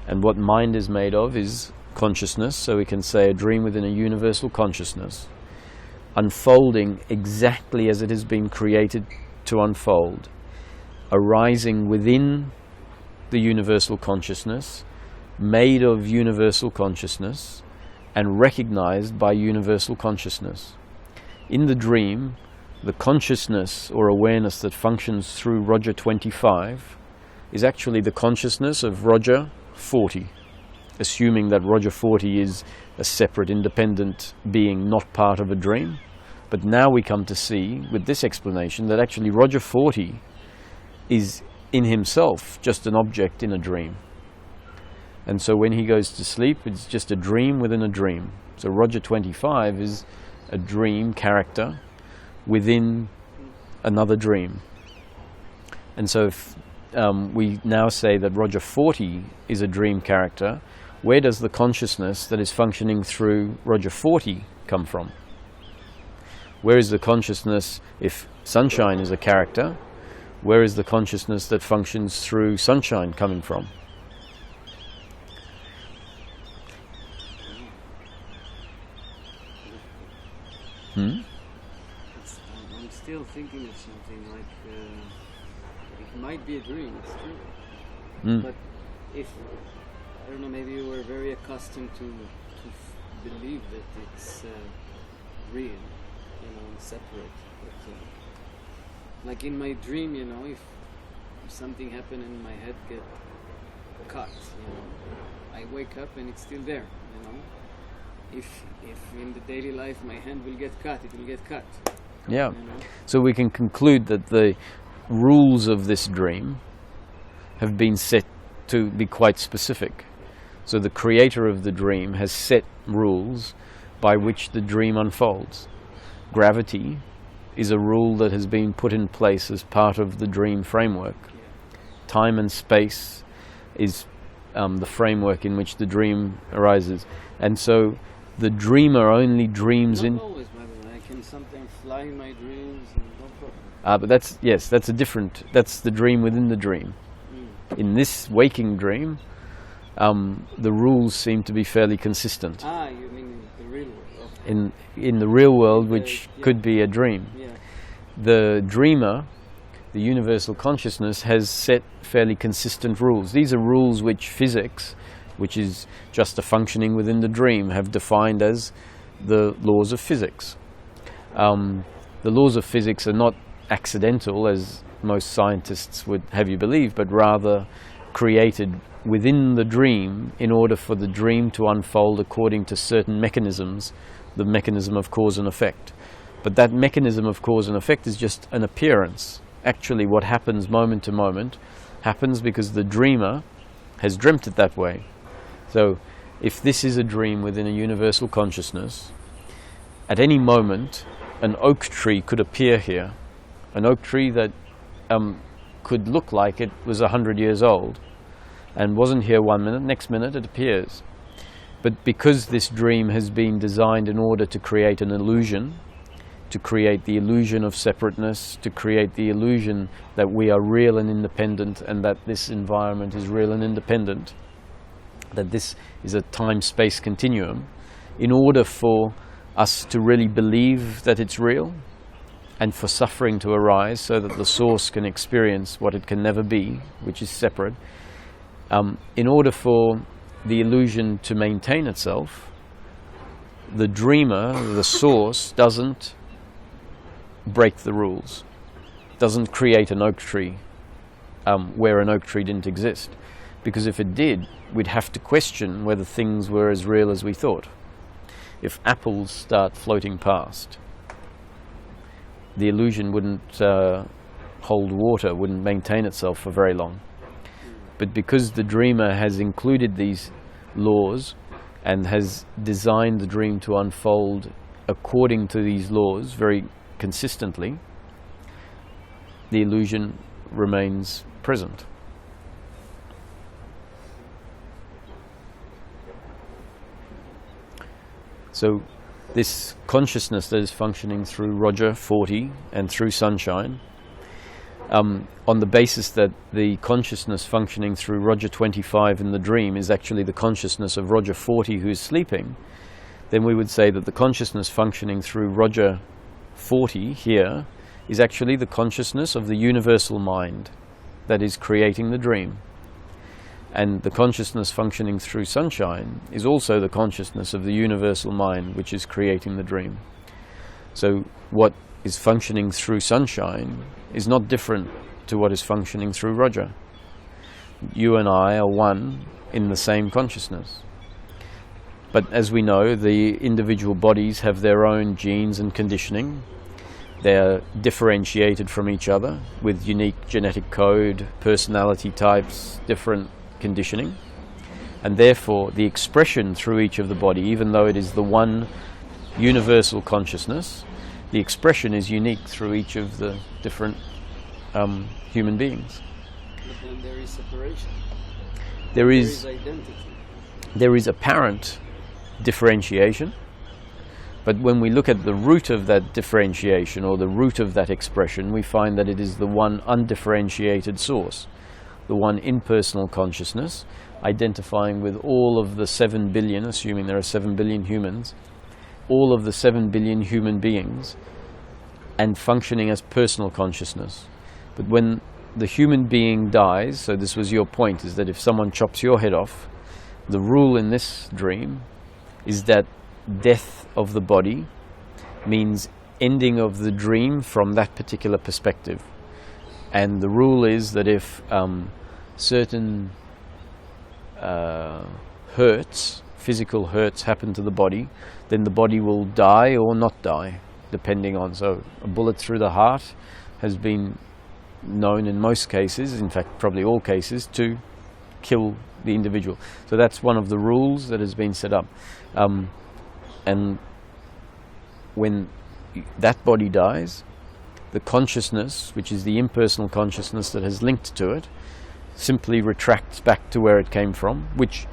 and what mind is made of is consciousness, so we can say a dream within a universal consciousness, unfolding exactly as it has been created to unfold, arising within the universal consciousness, made of universal consciousness, and recognized by universal consciousness. In the dream, the consciousness or awareness that functions through Roger 25 is actually the consciousness of Roger 40, assuming that Roger 40 is a separate, independent being, not part of a dream. But now we come to see, with this explanation, that actually Roger 40 is in himself just an object in a dream. And so when he goes to sleep, it's just a dream within a dream. So Roger 25 is a dream character within another dream. And so we now say that Roger 40 is a dream character, where does the consciousness that is functioning through Roger 40 come from? Where is the consciousness, if sunshine is a character, where is the consciousness that functions through sunshine coming from? I'm still thinking of something like it might be a dream, it's true. But if, I don't know, maybe you were very accustomed to believe that it's real, and separate. But, like in my dream, if something happened and my head get cut, I wake up and it's still there, If in the daily life my hand will get cut, it will get cut. Yeah. So we can conclude that the rules of this dream have been set to be quite specific. So the creator of the dream has set rules by which the dream unfolds. Gravity is a rule that has been put in place as part of the dream framework. Time and space is the framework in which the dream arises. And so the dreamer only dreams Not always, by the way. I can sometimes fly in my dreams and no problem. But that's the dream within the dream. In this waking dream, the rules seem to be fairly consistent. You mean in the real world? Okay. In the real world, which could be a dream. Yeah. The dreamer, the universal consciousness, has set fairly consistent rules. These are rules which physics, which is just a functioning within the dream, have defined as the laws of physics. The laws of physics are not accidental, as most scientists would have you believe, but rather created within the dream in order for the dream to unfold according to certain mechanisms, the mechanism of cause and effect. But that mechanism of cause and effect is just an appearance. Actually, what happens moment to moment happens because the dreamer has dreamt it that way. So if this is a dream within a universal consciousness, at any moment an oak tree could appear here, an oak tree that could look like it was 100 years old and wasn't here 1 minute, next minute it appears. But because this dream has been designed in order to create an illusion, to create the illusion of separateness, to create the illusion that we are real and independent and that this environment is real and independent, that this is a time-space continuum, in order for us to really believe that it's real and for suffering to arise so that the source can experience what it can never be, which is separate, in order for the illusion to maintain itself, the dreamer, the source, doesn't break the rules, doesn't create an oak tree where an oak tree didn't exist. Because if it did, we'd have to question whether things were as real as we thought. If apples start floating past, the illusion wouldn't hold water, wouldn't maintain itself for very long. But because the dreamer has included these laws and has designed the dream to unfold according to these laws very consistently, the illusion remains present. So this consciousness that is functioning through Roger 40 and through sunshine, on the basis that the consciousness functioning through Roger 25 in the dream is actually the consciousness of Roger 40 who is sleeping, then we would say that the consciousness functioning through Roger 40 here is actually the consciousness of the universal mind that is creating the dream. And the consciousness functioning through sunshine is also the consciousness of the universal mind which is creating the dream. So what is functioning through sunshine is not different to what is functioning through Roger. You and I are one in the same consciousness. But as we know, the individual bodies have their own genes and conditioning. They are differentiated from each other with unique genetic code, personality types, different conditioning. And therefore, the expression through each of the body, even though it is the one universal consciousness, the expression is unique through each of the different human beings. But then there is separation. There is identity. there is apparent differentiation, but when we look at the root of that differentiation or the root of that expression, we find that it is the one undifferentiated source, the one impersonal consciousness, identifying with all of the 7 billion, assuming there are 7 billion humans, all of the 7 billion human beings, and functioning as personal consciousness. But when the human being dies, so this was your point, is that if someone chops your head off, the rule in this dream is that death of the body means ending of the dream from that particular perspective. And the rule is that if certain hurts, physical hurts happen to the body, then the body will die or not die, depending on. So a bullet through the heart has been known in most cases, in fact probably all cases, to kill the individual. So that's one of the rules that has been set up. And when that body dies, the consciousness, which is the impersonal consciousness that has linked to it, simply retracts back to where it came from, which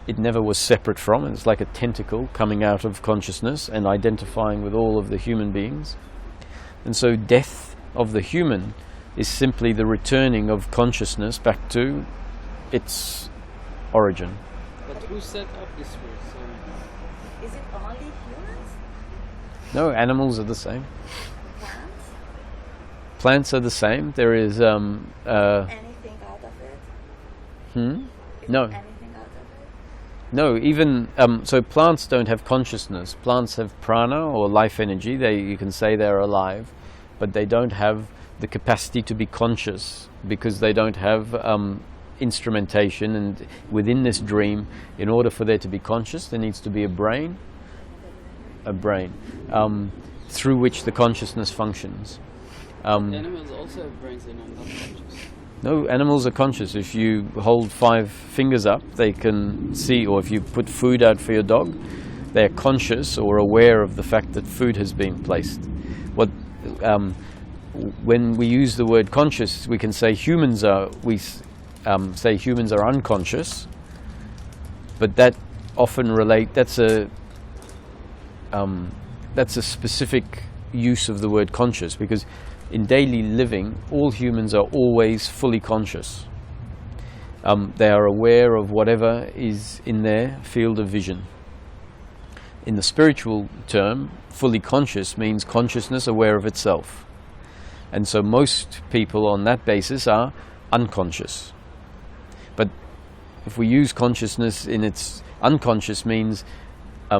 it never was separate from. It's like a tentacle coming out of consciousness and identifying with all of the human beings. And so death of the human is simply the returning of consciousness back to its origin. But who set up this word? So Is it only humans? No, animals are the same. Plants? Plants are the same. There is Anything out of it? Is No. anything out of it? No, even so plants don't have consciousness. Plants have prana or life energy. You can say they're alive, but they don't have the capacity to be conscious because they don't have instrumentation. And within this dream, in order for there to be conscious, there needs to be a brain through which the consciousness functions. animals also have brains, they're not conscious. No, animals are conscious. If you hold 5 fingers up, they can see, or if you put food out for your dog, they're conscious or aware of the fact that food has been placed. When we use the word conscious, we can say humans are unconscious, but that often that's a specific use of the word conscious, because in daily living, all humans are always fully conscious. They are aware of whatever is in their field of vision. In the spiritual term, fully conscious means consciousness aware of itself. And so most people on that basis are unconscious. But if we use consciousness in its unconscious means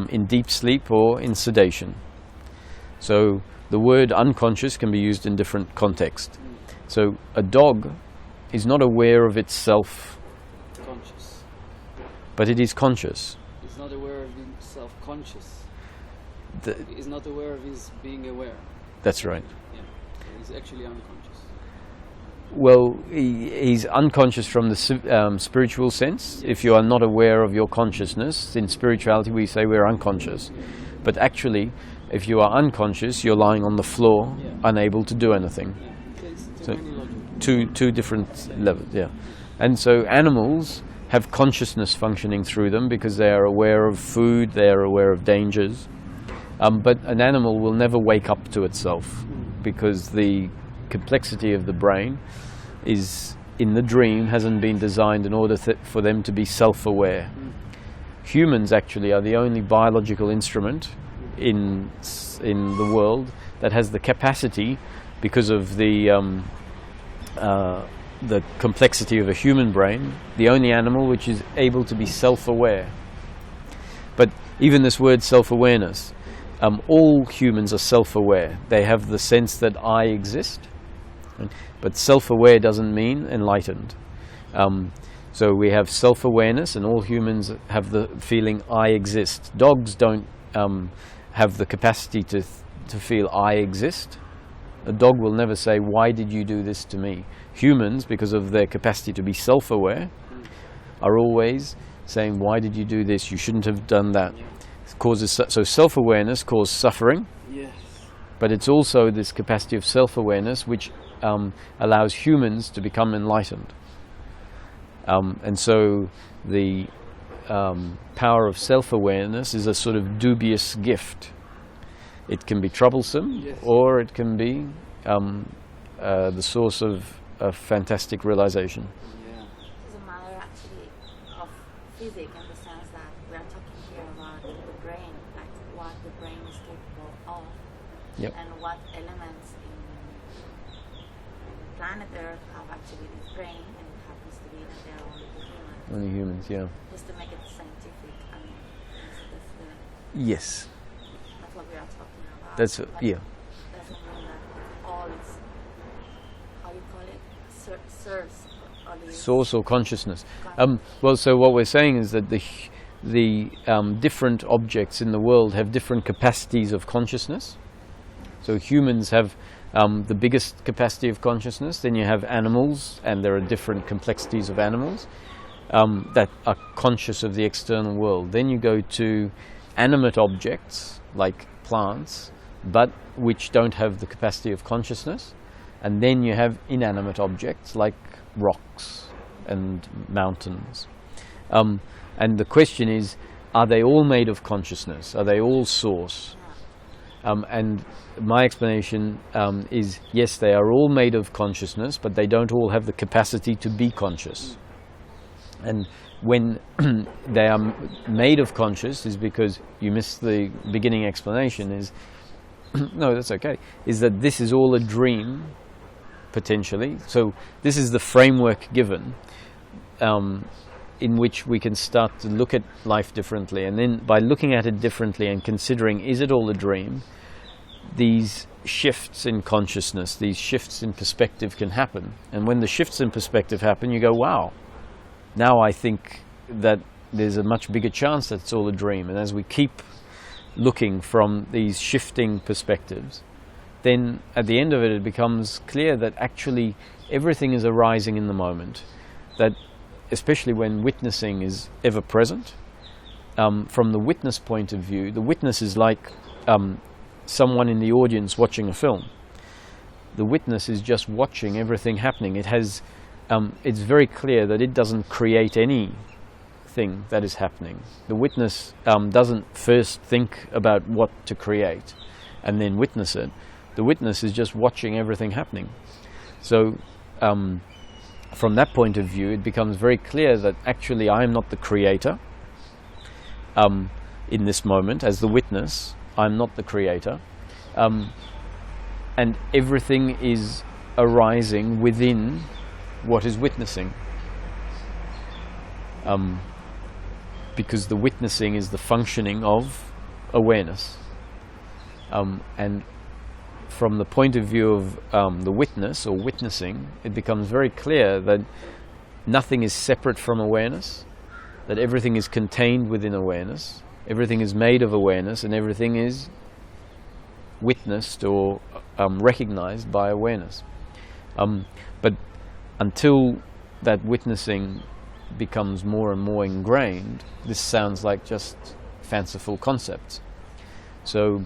in deep sleep or in sedation. So the word unconscious can be used in different contexts. So a dog is not aware of itself, Conscious. but it is conscious. It's not aware of being self-conscious. The- It's not aware of his being aware. that's right. Yeah. So he's actually unconscious. Well, he's unconscious from the spiritual sense. If you are not aware of your consciousness, in spirituality we say we're unconscious. But actually, if you are unconscious, you're lying on the floor, Yeah. unable to do anything. Yeah. It's too So- many logic. Two different levels, yeah. And so animals have consciousness functioning through them because they are aware of food, they are aware of dangers. But an animal will never wake up to itself because the complexity of the brain is in the dream hasn't been designed in order for them to be self-aware. Humans actually are the only biological instrument in the world that has the capacity, because of the complexity of a human brain, the only animal which is able to be self-aware. But even this word self-awareness, all humans are self-aware. They have the sense that I exist, but self-aware doesn't mean enlightened. So we have self-awareness, and all humans have the feeling I exist. Dogs don't have the capacity to feel I exist. A dog will never say, why did you do this to me? Humans, because of their capacity to be self-aware, are always saying, why did you do this? You shouldn't have done that. So self-awareness causes suffering, Yes. but it's also this capacity of self-awareness which allows humans to become enlightened. And so the power of self-awareness is a sort of dubious gift. It can be troublesome, Yes. or it can be the source of a fantastic realization. Yeah. It's a matter actually of physics in the sense that we are talking here about the brain, like what the brain is capable of, Yep. and what elements in planet Earth have actually this brain, and it happens to be that they're only the human. Only humans, yeah. Just to make it scientific, I mean, Yes. that's what we are talking about. That's But yeah. doesn't mean that all is, how you call it, source or the Source or consciousness. Well, so what we're saying is that the different objects in the world have different capacities of consciousness. So humans have the biggest capacity of consciousness. Then you have animals, and there are different complexities of animals that are conscious of the external world. Then you go to animate objects like plants, but which don't have the capacity of consciousness. And then you have inanimate objects like rocks and mountains. And the question is, are they all made of consciousness? Are they all source? And my explanation is, yes, they are all made of consciousness, but they don't all have the capacity to be conscious. And when they are made of conscious is because you missed the beginning explanation is, no, that's okay, is that this is all a dream, potentially. So this is the framework given in which we can start to look at life differently. And then by looking at it differently and considering, is it all a dream, these shifts in consciousness, these shifts in perspective can happen. And when the shifts in perspective happen, you go, wow, now I think that there's a much bigger chance that it's all a dream. And as we keep looking from these shifting perspectives, then at the end of it, it becomes clear that actually everything is arising in the moment. That especially when witnessing is ever present, from the witness point of view, the witness is like someone in the audience watching a film. The witness is just watching everything happening. It has, it's very clear that it doesn't create anything that is happening. The witness doesn't first think about what to create and then witness it. The witness is just watching everything happening. So from that point of view, it becomes very clear that actually I am not the creator in this moment. As the witness, I'm not the creator. And everything is arising within what is witnessing. Because the witnessing is the functioning of awareness. And from the point of view of the witness or witnessing, it becomes very clear that nothing is separate from awareness, that everything is contained within awareness, everything is made of awareness, and everything is witnessed or recognized by awareness. But until that witnessing becomes more and more ingrained, this sounds like just fanciful concepts. So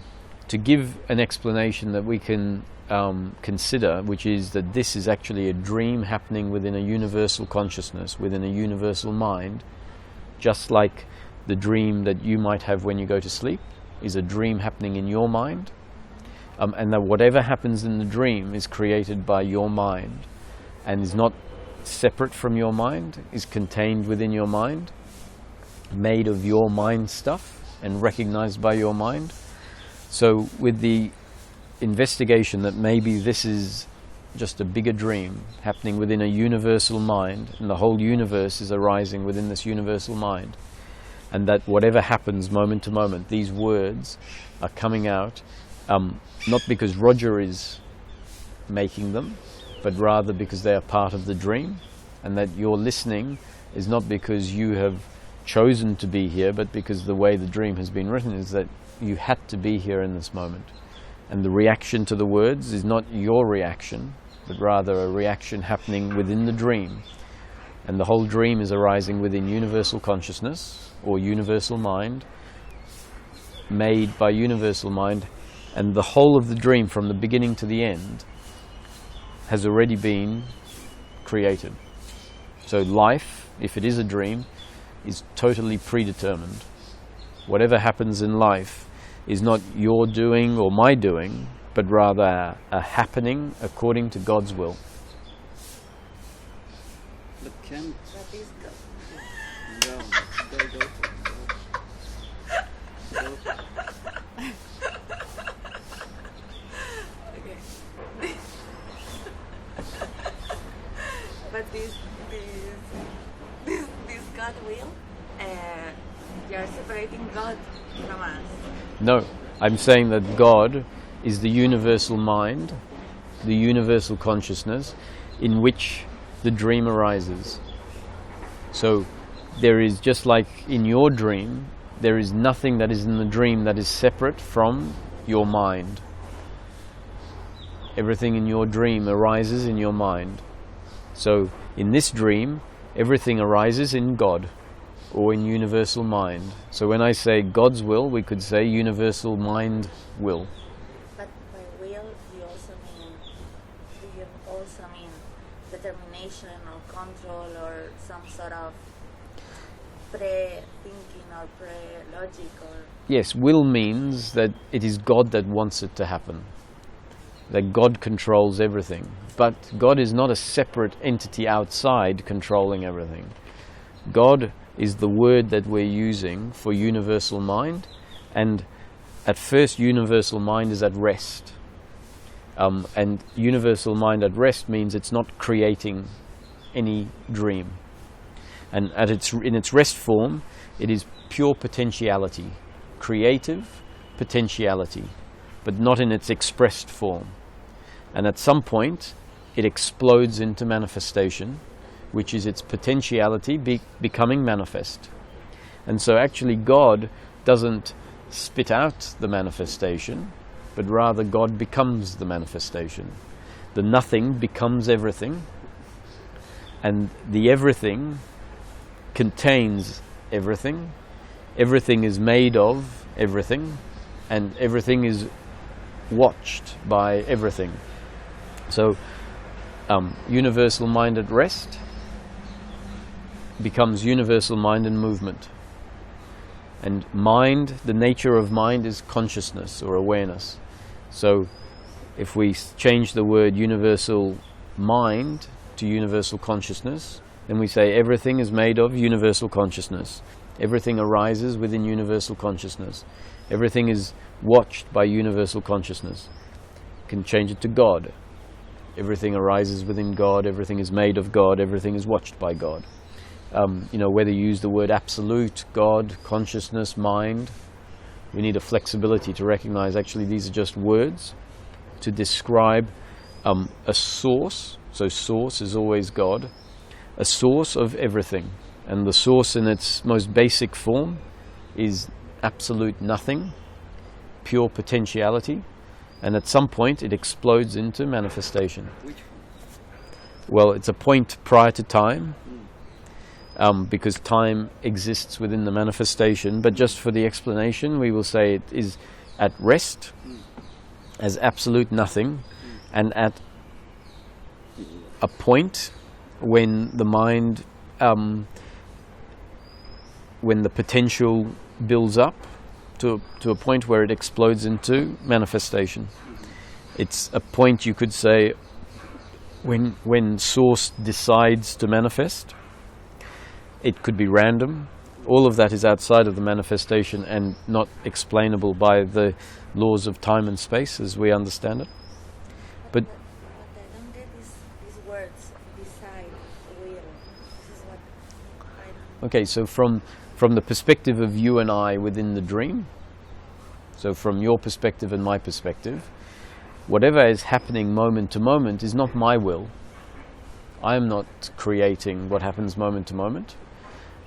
to give an explanation that we can consider, which is that this is actually a dream happening within a universal consciousness, within a universal mind, just like the dream that you might have when you go to sleep is a dream happening in your mind, and that whatever happens in the dream is created by your mind and is not separate from your mind, is contained within your mind, made of your mind stuff and recognized by your mind. So with the investigation that maybe this is just a bigger dream happening within a universal mind, and the whole universe is arising within this universal mind, and that whatever happens moment to moment, these words are coming out not because Roger is making them, but rather because they are part of the dream, and that your listening is not because you have chosen to be here, but because the way the dream has been written is that you had to be here in this moment. And the reaction to the words is not your reaction, but rather a reaction happening within the dream. And the whole dream is arising within universal consciousness or universal mind, made by universal mind, and the whole of the dream from the beginning to the end has already been created. So life if it is a dream, is totally predetermined. Whatever happens in life is not your doing or my doing, but rather a happening according to God's will. But can That is good. go for it. Go for it. Okay. But this God will, you are separating God from us. No, I'm saying that God is the universal mind, the universal consciousness in which the dream arises. So there is, just like in your dream, there is nothing that is in the dream that is separate from your mind. Everything in your dream arises in your mind. So in this dream, everything arises in God or in universal mind. So when I say God's will, we could say universal mind will. But by will, do you also mean determination or control or some sort of pre-thinking or pre-logic or... Yes, will means that it is God that wants it to happen. That God controls everything. But God is not a separate entity outside controlling everything. God is the word that we're using for universal mind, and at first universal mind is at rest. And universal mind at rest means it's not creating any dream. And in its rest form, it is pure potentiality, creative potentiality, but not in its expressed form. And at some point, it explodes into manifestation, which is its potentiality becoming manifest. And so actually God doesn't spit out the manifestation, but rather God becomes the manifestation. The nothing becomes everything, and the everything contains everything. Everything is made of everything, and everything is watched by everything. So universal mind at rest becomes universal mind in movement. And mind, the nature of mind is consciousness or awareness. So if we change the word universal mind to universal consciousness, then we say everything is made of universal consciousness. Everything arises within universal consciousness. Everything is watched by universal consciousness. You can change it to God. Everything arises within God. Everything is made of God. Everything is watched by God. Whether you use the word absolute, God, consciousness, mind, we need a flexibility to recognize actually these are just words to describe a source. So source is always God, a source of everything. And the source in its most basic form is absolute nothing, pure potentiality, and at some point it explodes into manifestation. Which Well, it's a point prior to time, because time exists within the manifestation, but just for the explanation we will say it is at rest as absolute nothing, and at a point when the mind, when the potential builds up to a point where it explodes into manifestation. It's a point, you could say, when source decides to manifest. It could be random. All of that is outside of the manifestation and not explainable by the laws of time and space as we understand it. But I don't get these words, decide, will. This is what I don't... okay, so from the perspective of you and I within the dream, so from your perspective and my perspective, whatever is happening moment to moment is not my will. I am not creating what happens moment to moment,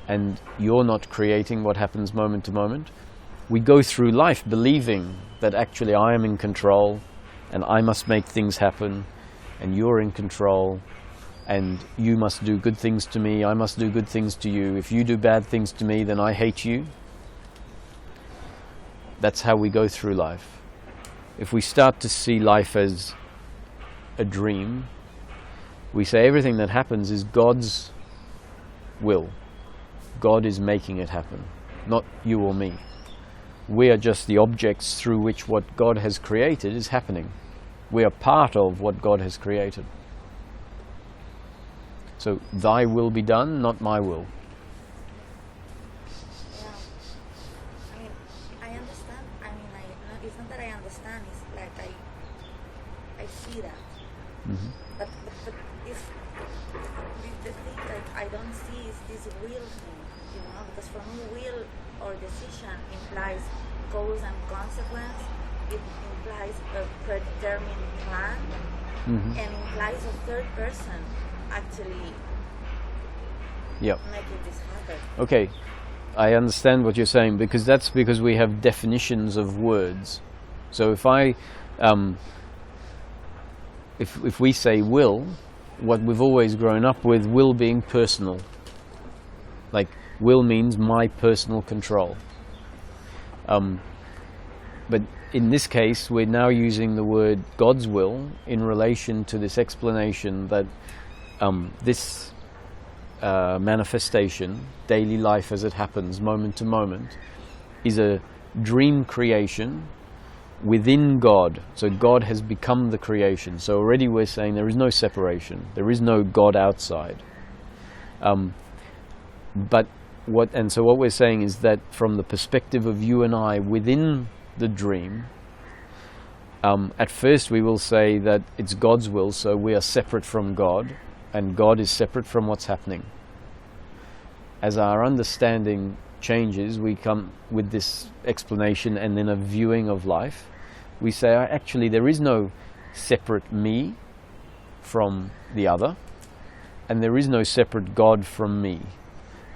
and you're not creating what happens moment to moment. We go through life believing that actually I am in control and I must make things happen, and you're in control, and you must do good things to me, I must do good things to you. If you do bad things to me, then I hate you. That's how we go through life. If we start to see life as a dream, we say everything that happens is God's will. God is making it happen, not you or me. We are just the objects through which what God has created is happening. We are part of what God has created. So, thy will be done, not my will. Yeah. I mean, I understand. I mean, it's not that I understand. It's like I see that. Mm-hmm. But if the thing that I don't see is this will thing, you know, because for me, will or decision implies cause and consequence. It implies a predetermined plan, Mm-hmm. and implies a third person actually Yep. making this happen. Okay, I understand what you're saying, because that's because we have definitions of words. So if I, if we say will, what we've always grown up with, will being personal. Like, will means my personal control. But in this case, we're now using the word God's will in relation to this explanation that this manifestation, daily life as it happens, moment to moment, is a dream creation within God. So God has become the creation. So already we're saying there is no separation. There is no God outside. But what we're saying is that from the perspective of you and I within the dream, at first we will say that it's God's will, so we are separate from God, and God is separate from what's happening. As our understanding changes, we come with this explanation and then a viewing of life. We say, actually, there is no separate me from the other, and there is no separate God from me.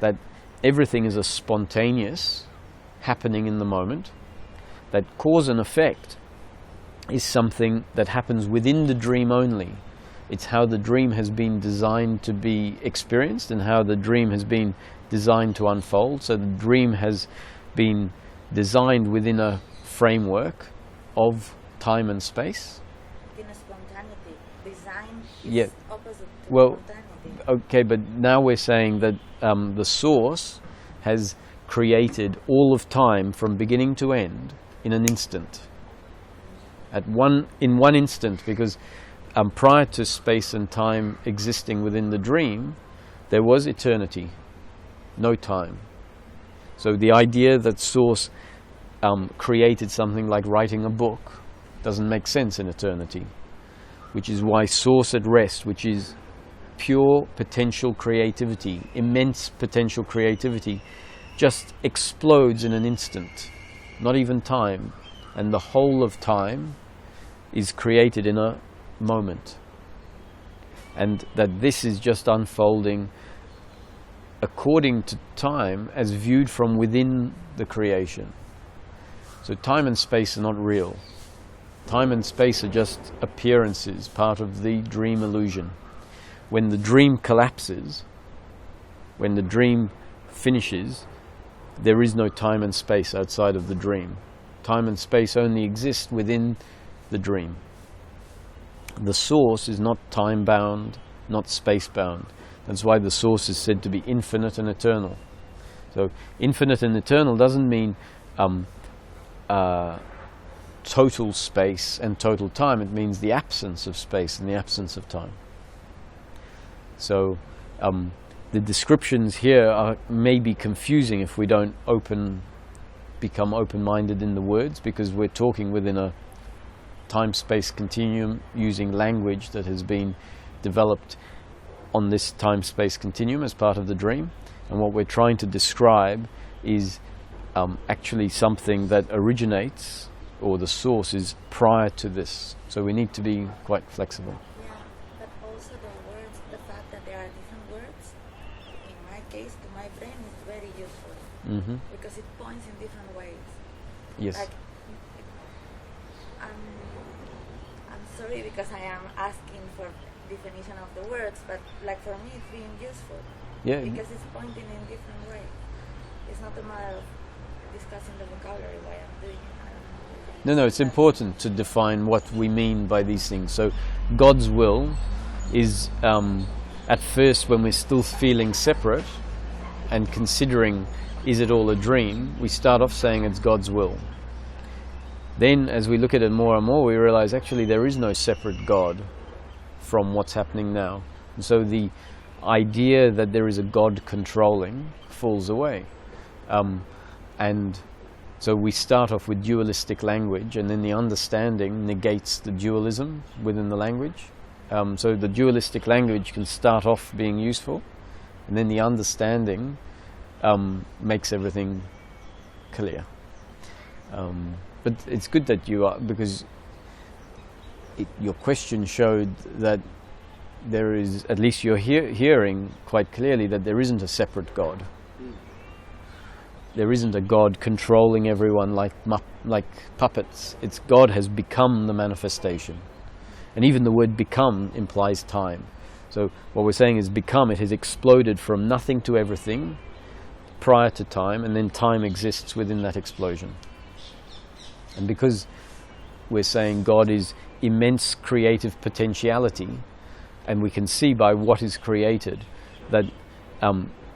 That everything is a spontaneous happening in the moment, that cause and effect is something that happens within the dream only. It's how the dream has been designed to be experienced and how the dream has been designed to unfold. So the dream has been designed within a framework of time and space. In a spontaneity. Design is Yeah. opposite to Well, spontaneity. okay, but now we're saying that the source has created all of time from beginning to end in an instant. In one instant, because prior to space and time existing within the dream, there was eternity, no time. So the idea that source created something like writing a book doesn't make sense in eternity, which is why source at rest, which is pure potential creativity, immense potential creativity, just explodes in an instant, not even time. And the whole of time is created in a moment. And that this is just unfolding according to time as viewed from within the creation. So time and space are not real. Time and space are just appearances, part of the dream illusion. When the dream collapses, when the dream finishes, there is no time and space outside of the dream. Time and space only exist within the dream. The source is not time-bound, not space-bound. That's why the source is said to be infinite and eternal. So infinite and eternal doesn't mean total space and total time. It means the absence of space and the absence of time. So the descriptions here may be confusing if we don't become open-minded in the words, because we're talking within a time-space continuum using language that has been developed on this time-space continuum as part of the dream. And what we're trying to describe is actually something that originates, or the source is prior to this. So we need to be quite flexible. Yeah, but also the words, the fact that there are different words, in my case, to my brain is very useful. Mm-hmm. Because it points in different ways. Yes. Like, I'm sorry because I am asking for definition of the words, but like for me it's being useful. Yeah. Because it's pointing in different ways. It's not a matter of discussing the vocabulary while I'm doing it. I don't know. No, it's important to define what we mean by these things. So God's will is, at first when we're still feeling separate, and considering, is it all a dream, we start off saying it's God's will. Then as we look at it more and more, we realize actually there is no separate God from what's happening now. And so the idea that there is a God controlling falls away. And so we start off with dualistic language, and then the understanding negates the dualism within the language. So the dualistic language can start off being useful, and then the understanding makes everything clear. But it's good that you are, because your question showed that there is, at least you're hearing quite clearly that there isn't a separate God. There isn't a God controlling everyone like puppets. It's God has become the manifestation. And even the word become implies time. So what we're saying is become, it has exploded from nothing to everything prior to time, and then time exists within that explosion. And because we're saying God is immense creative potentiality, and we can see by what is created that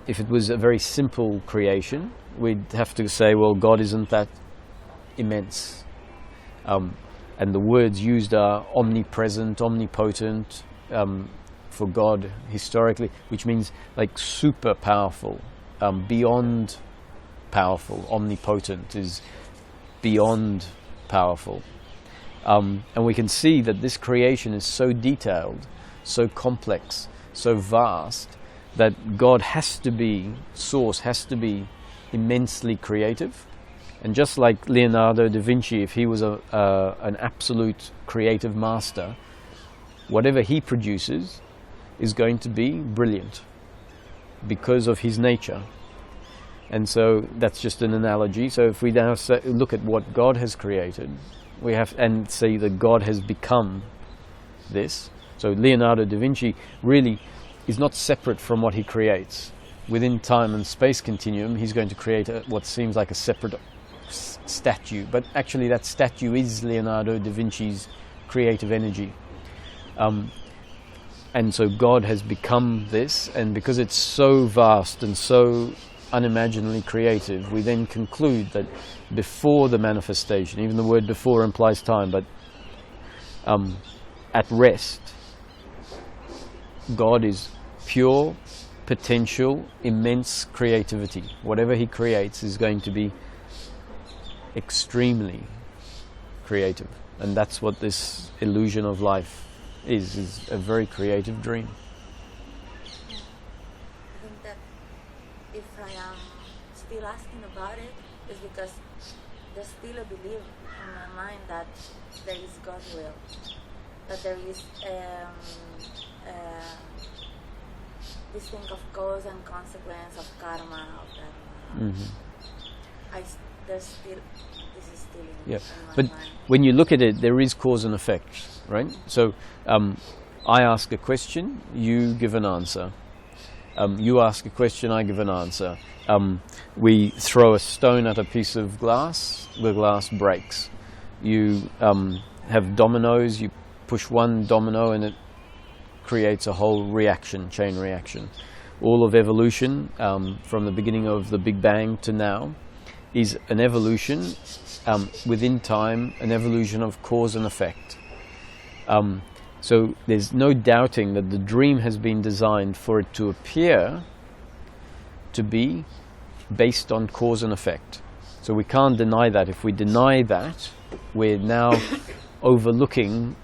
if it was a very simple creation, we'd have to say, well, God isn't that immense. And the words used are omnipresent, omnipotent, for God historically, which means like super powerful, beyond powerful. Omnipotent is beyond powerful. And we can see that this creation is so detailed, so complex, so vast, that God has to be, source has to be immensely creative. And just like Leonardo da Vinci, if he was an absolute creative master, whatever he produces is going to be brilliant because of his nature. And so that's just an analogy. So if we now look at what God has created, we have and say that God has become this. So Leonardo da Vinci really is not separate from what he creates. Within time and space continuum, he's going to create what seems like a separate statue, but actually that statue is Leonardo da Vinci's creative energy. And so God has become this, and because it's so vast and so unimaginably creative, we then conclude that before the manifestation, even the word before implies time, but at rest, God is pure, potential, immense creativity. Whatever he creates is going to be extremely creative. And that's what this illusion of life is a very creative dream. I think that if I am still asking about it, is because there's still a belief in my mind that there is God's will, that there is this thing of cause and consequence, of karma, of dharma. This is still in my but mind. when you look at it, there is cause and effect, right? So I ask a question, you give an answer. You ask a question, I give an answer. We throw a stone at a piece of glass, the glass breaks. You have dominoes, you push one domino and it creates a whole reaction, chain reaction. All of evolution, from the beginning of the Big Bang to now, is an evolution within time, an evolution of cause and effect. So there's no doubting that the dream has been designed for it to appear to be based on cause and effect. So we can't deny that. If we deny that, we're now overlooking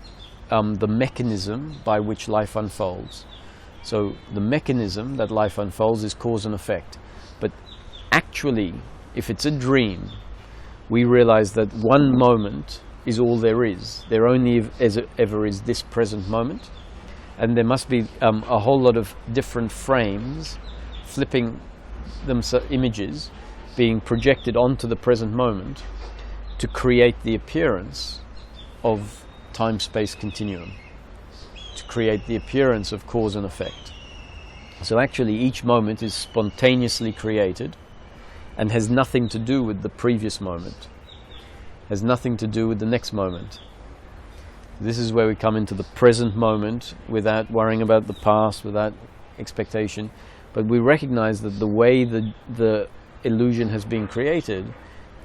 the mechanism by which life unfolds. So the mechanism that life unfolds is cause and effect. But actually, if it's a dream, we realize that one moment is all there is. There only ever is this present moment. And there must be a whole lot of different frames, flipping them, images, being projected onto the present moment to create the appearance of time-space continuum, to create the appearance of cause and effect. So actually each moment is spontaneously created and has nothing to do with the previous moment, has nothing to do with the next moment. This is where we come into the present moment without worrying about the past, without expectation. But we recognize that the way the illusion has been created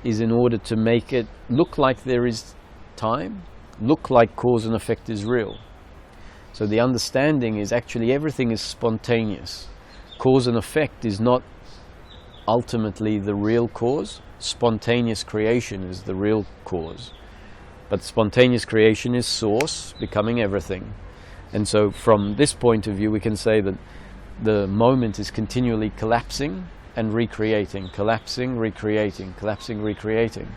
is in order to make it look like there is time, look like cause and effect is real. So the understanding is actually everything is spontaneous. Cause and effect is not ultimately the real cause. Spontaneous creation is the real cause. But spontaneous creation is source, becoming everything. And so from this point of view, we can say that the moment is continually collapsing and recreating, collapsing, recreating, collapsing, recreating.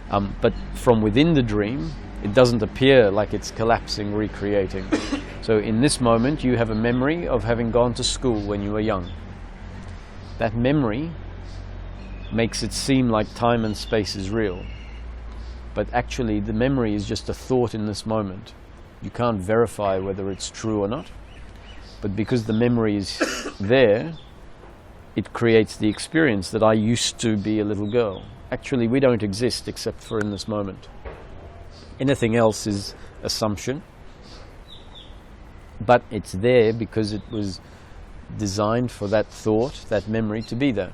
But from within the dream, it doesn't appear like it's collapsing, recreating. So in this moment, you have a memory of having gone to school when you were young. That memory makes it seem like time and space is real. But actually, the memory is just a thought in this moment. You can't verify whether it's true or not. But because the memory is there, it creates the experience that I used to be a little girl. Actually, we don't exist except for in this moment. Anything else is assumption. But it's there because it was designed for that thought, that memory to be there.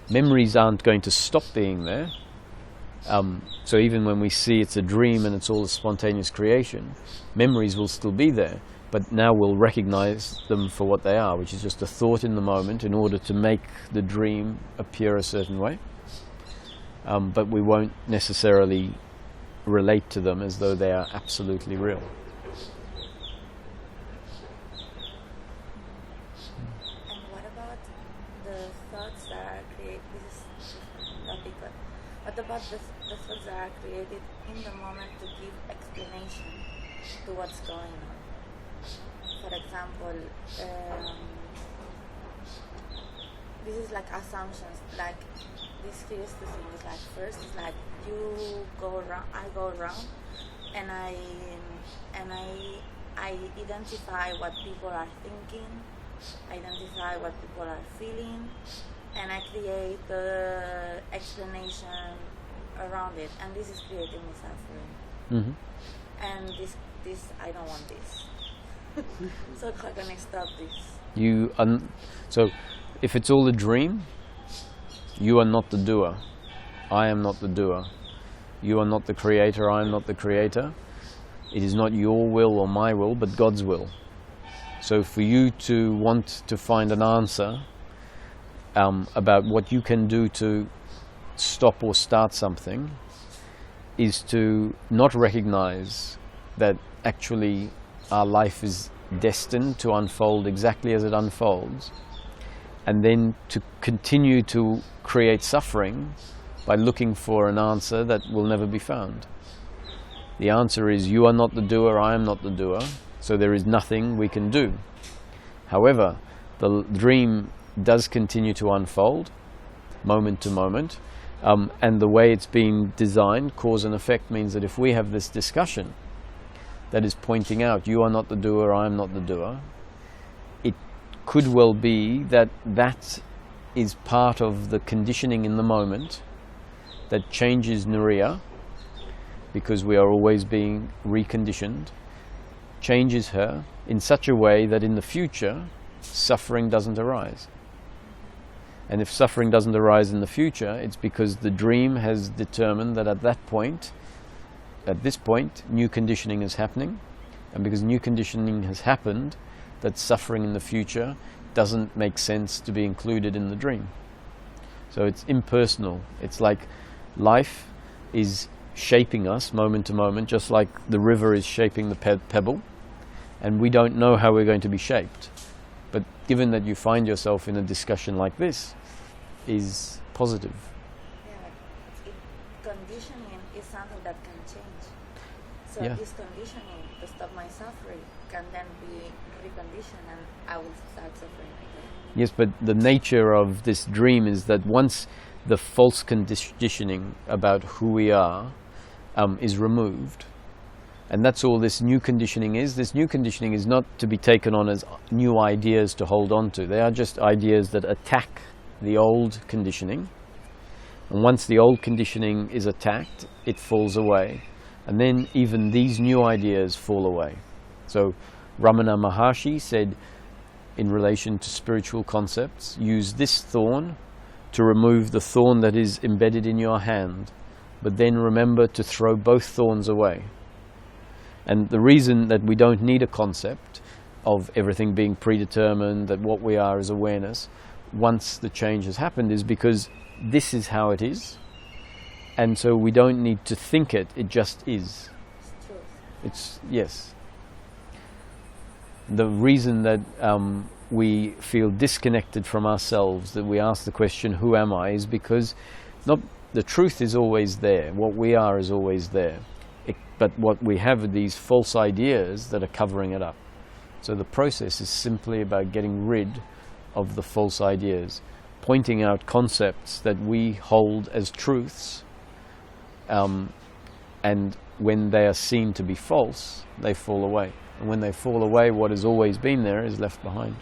Memories aren't going to stop being there. So even when we see it's a dream and it's all a spontaneous creation, memories will still be there. But now we'll recognize them for what they are, which is just a thought in the moment in order to make the dream appear a certain way. But we won't necessarily relate to them as though they are absolutely real. And what about the thoughts that are created? This is topic, but what about the thoughts that are created in the moment to give explanation to what's going on? For example, this is like assumptions, like this heuristic thing is like first it's like you go around, I go around, and I identify what people are thinking, identify what people are feeling, and I create the explanation around it, and this is creating me suffering. Mm-hmm. And this I don't want this. So how can I stop this? So if it's all a dream, you are not the doer. I am not the doer. You are not the creator. I am not the creator. It is not your will or my will, but God's will. So for you to want to find an answer about what you can do to stop or start something is to not recognize that actually our life is destined to unfold exactly as it unfolds, and then to continue to create suffering by looking for an answer that will never be found. The answer is you are not the doer, I am not the doer, so there is nothing we can do. However, the dream does continue to unfold moment to moment, and the way it's been designed, cause and effect, means that if we have this discussion that is pointing out you are not the doer, I am not the doer, it could well be that that is part of the conditioning in the moment that changes Nuriya, because we are always being reconditioned, changes her in such a way that in the future suffering doesn't arise. And if suffering doesn't arise in the future, it's because the dream has determined that at this point, new conditioning is happening, and because new conditioning has happened, that suffering in the future doesn't make sense to be included in the dream. So it's impersonal. It's like life is shaping us moment to moment, just like the river is shaping the pebble, and we don't know how we're going to be shaped. But given that you find yourself in a discussion like this, is positive. Conditioning is something that can change. So this conditioning to stop my suffering can then be reconditioned, and I will start suffering again. Yes, but the nature of this dream is that once the false conditioning about who we are is removed, and that's all this new conditioning is. This new conditioning is not to be taken on as new ideas to hold on to. They are just ideas that attack the old conditioning. And once the old conditioning is attacked, it falls away. And then even these new ideas fall away. So Ramana Maharshi said, in relation to spiritual concepts. Use this thorn to remove the thorn that is embedded in your hand, but then remember to throw both thorns away. And the reason that we don't need a concept of everything being predetermined, that what we are is awareness, once the change has happened, is because this is how it is, and so we don't need to think it, it just is. It's truth. It's, yes. The reason that we feel disconnected from ourselves, that we ask the question, who am I, is because not the truth is always there, what we are is always there. But what we have are these false ideas that are covering it up. So the process is simply about getting rid of the false ideas, pointing out concepts that we hold as truths, and when they are seen to be false, they fall away. And when they fall away, what has always been there is left behind.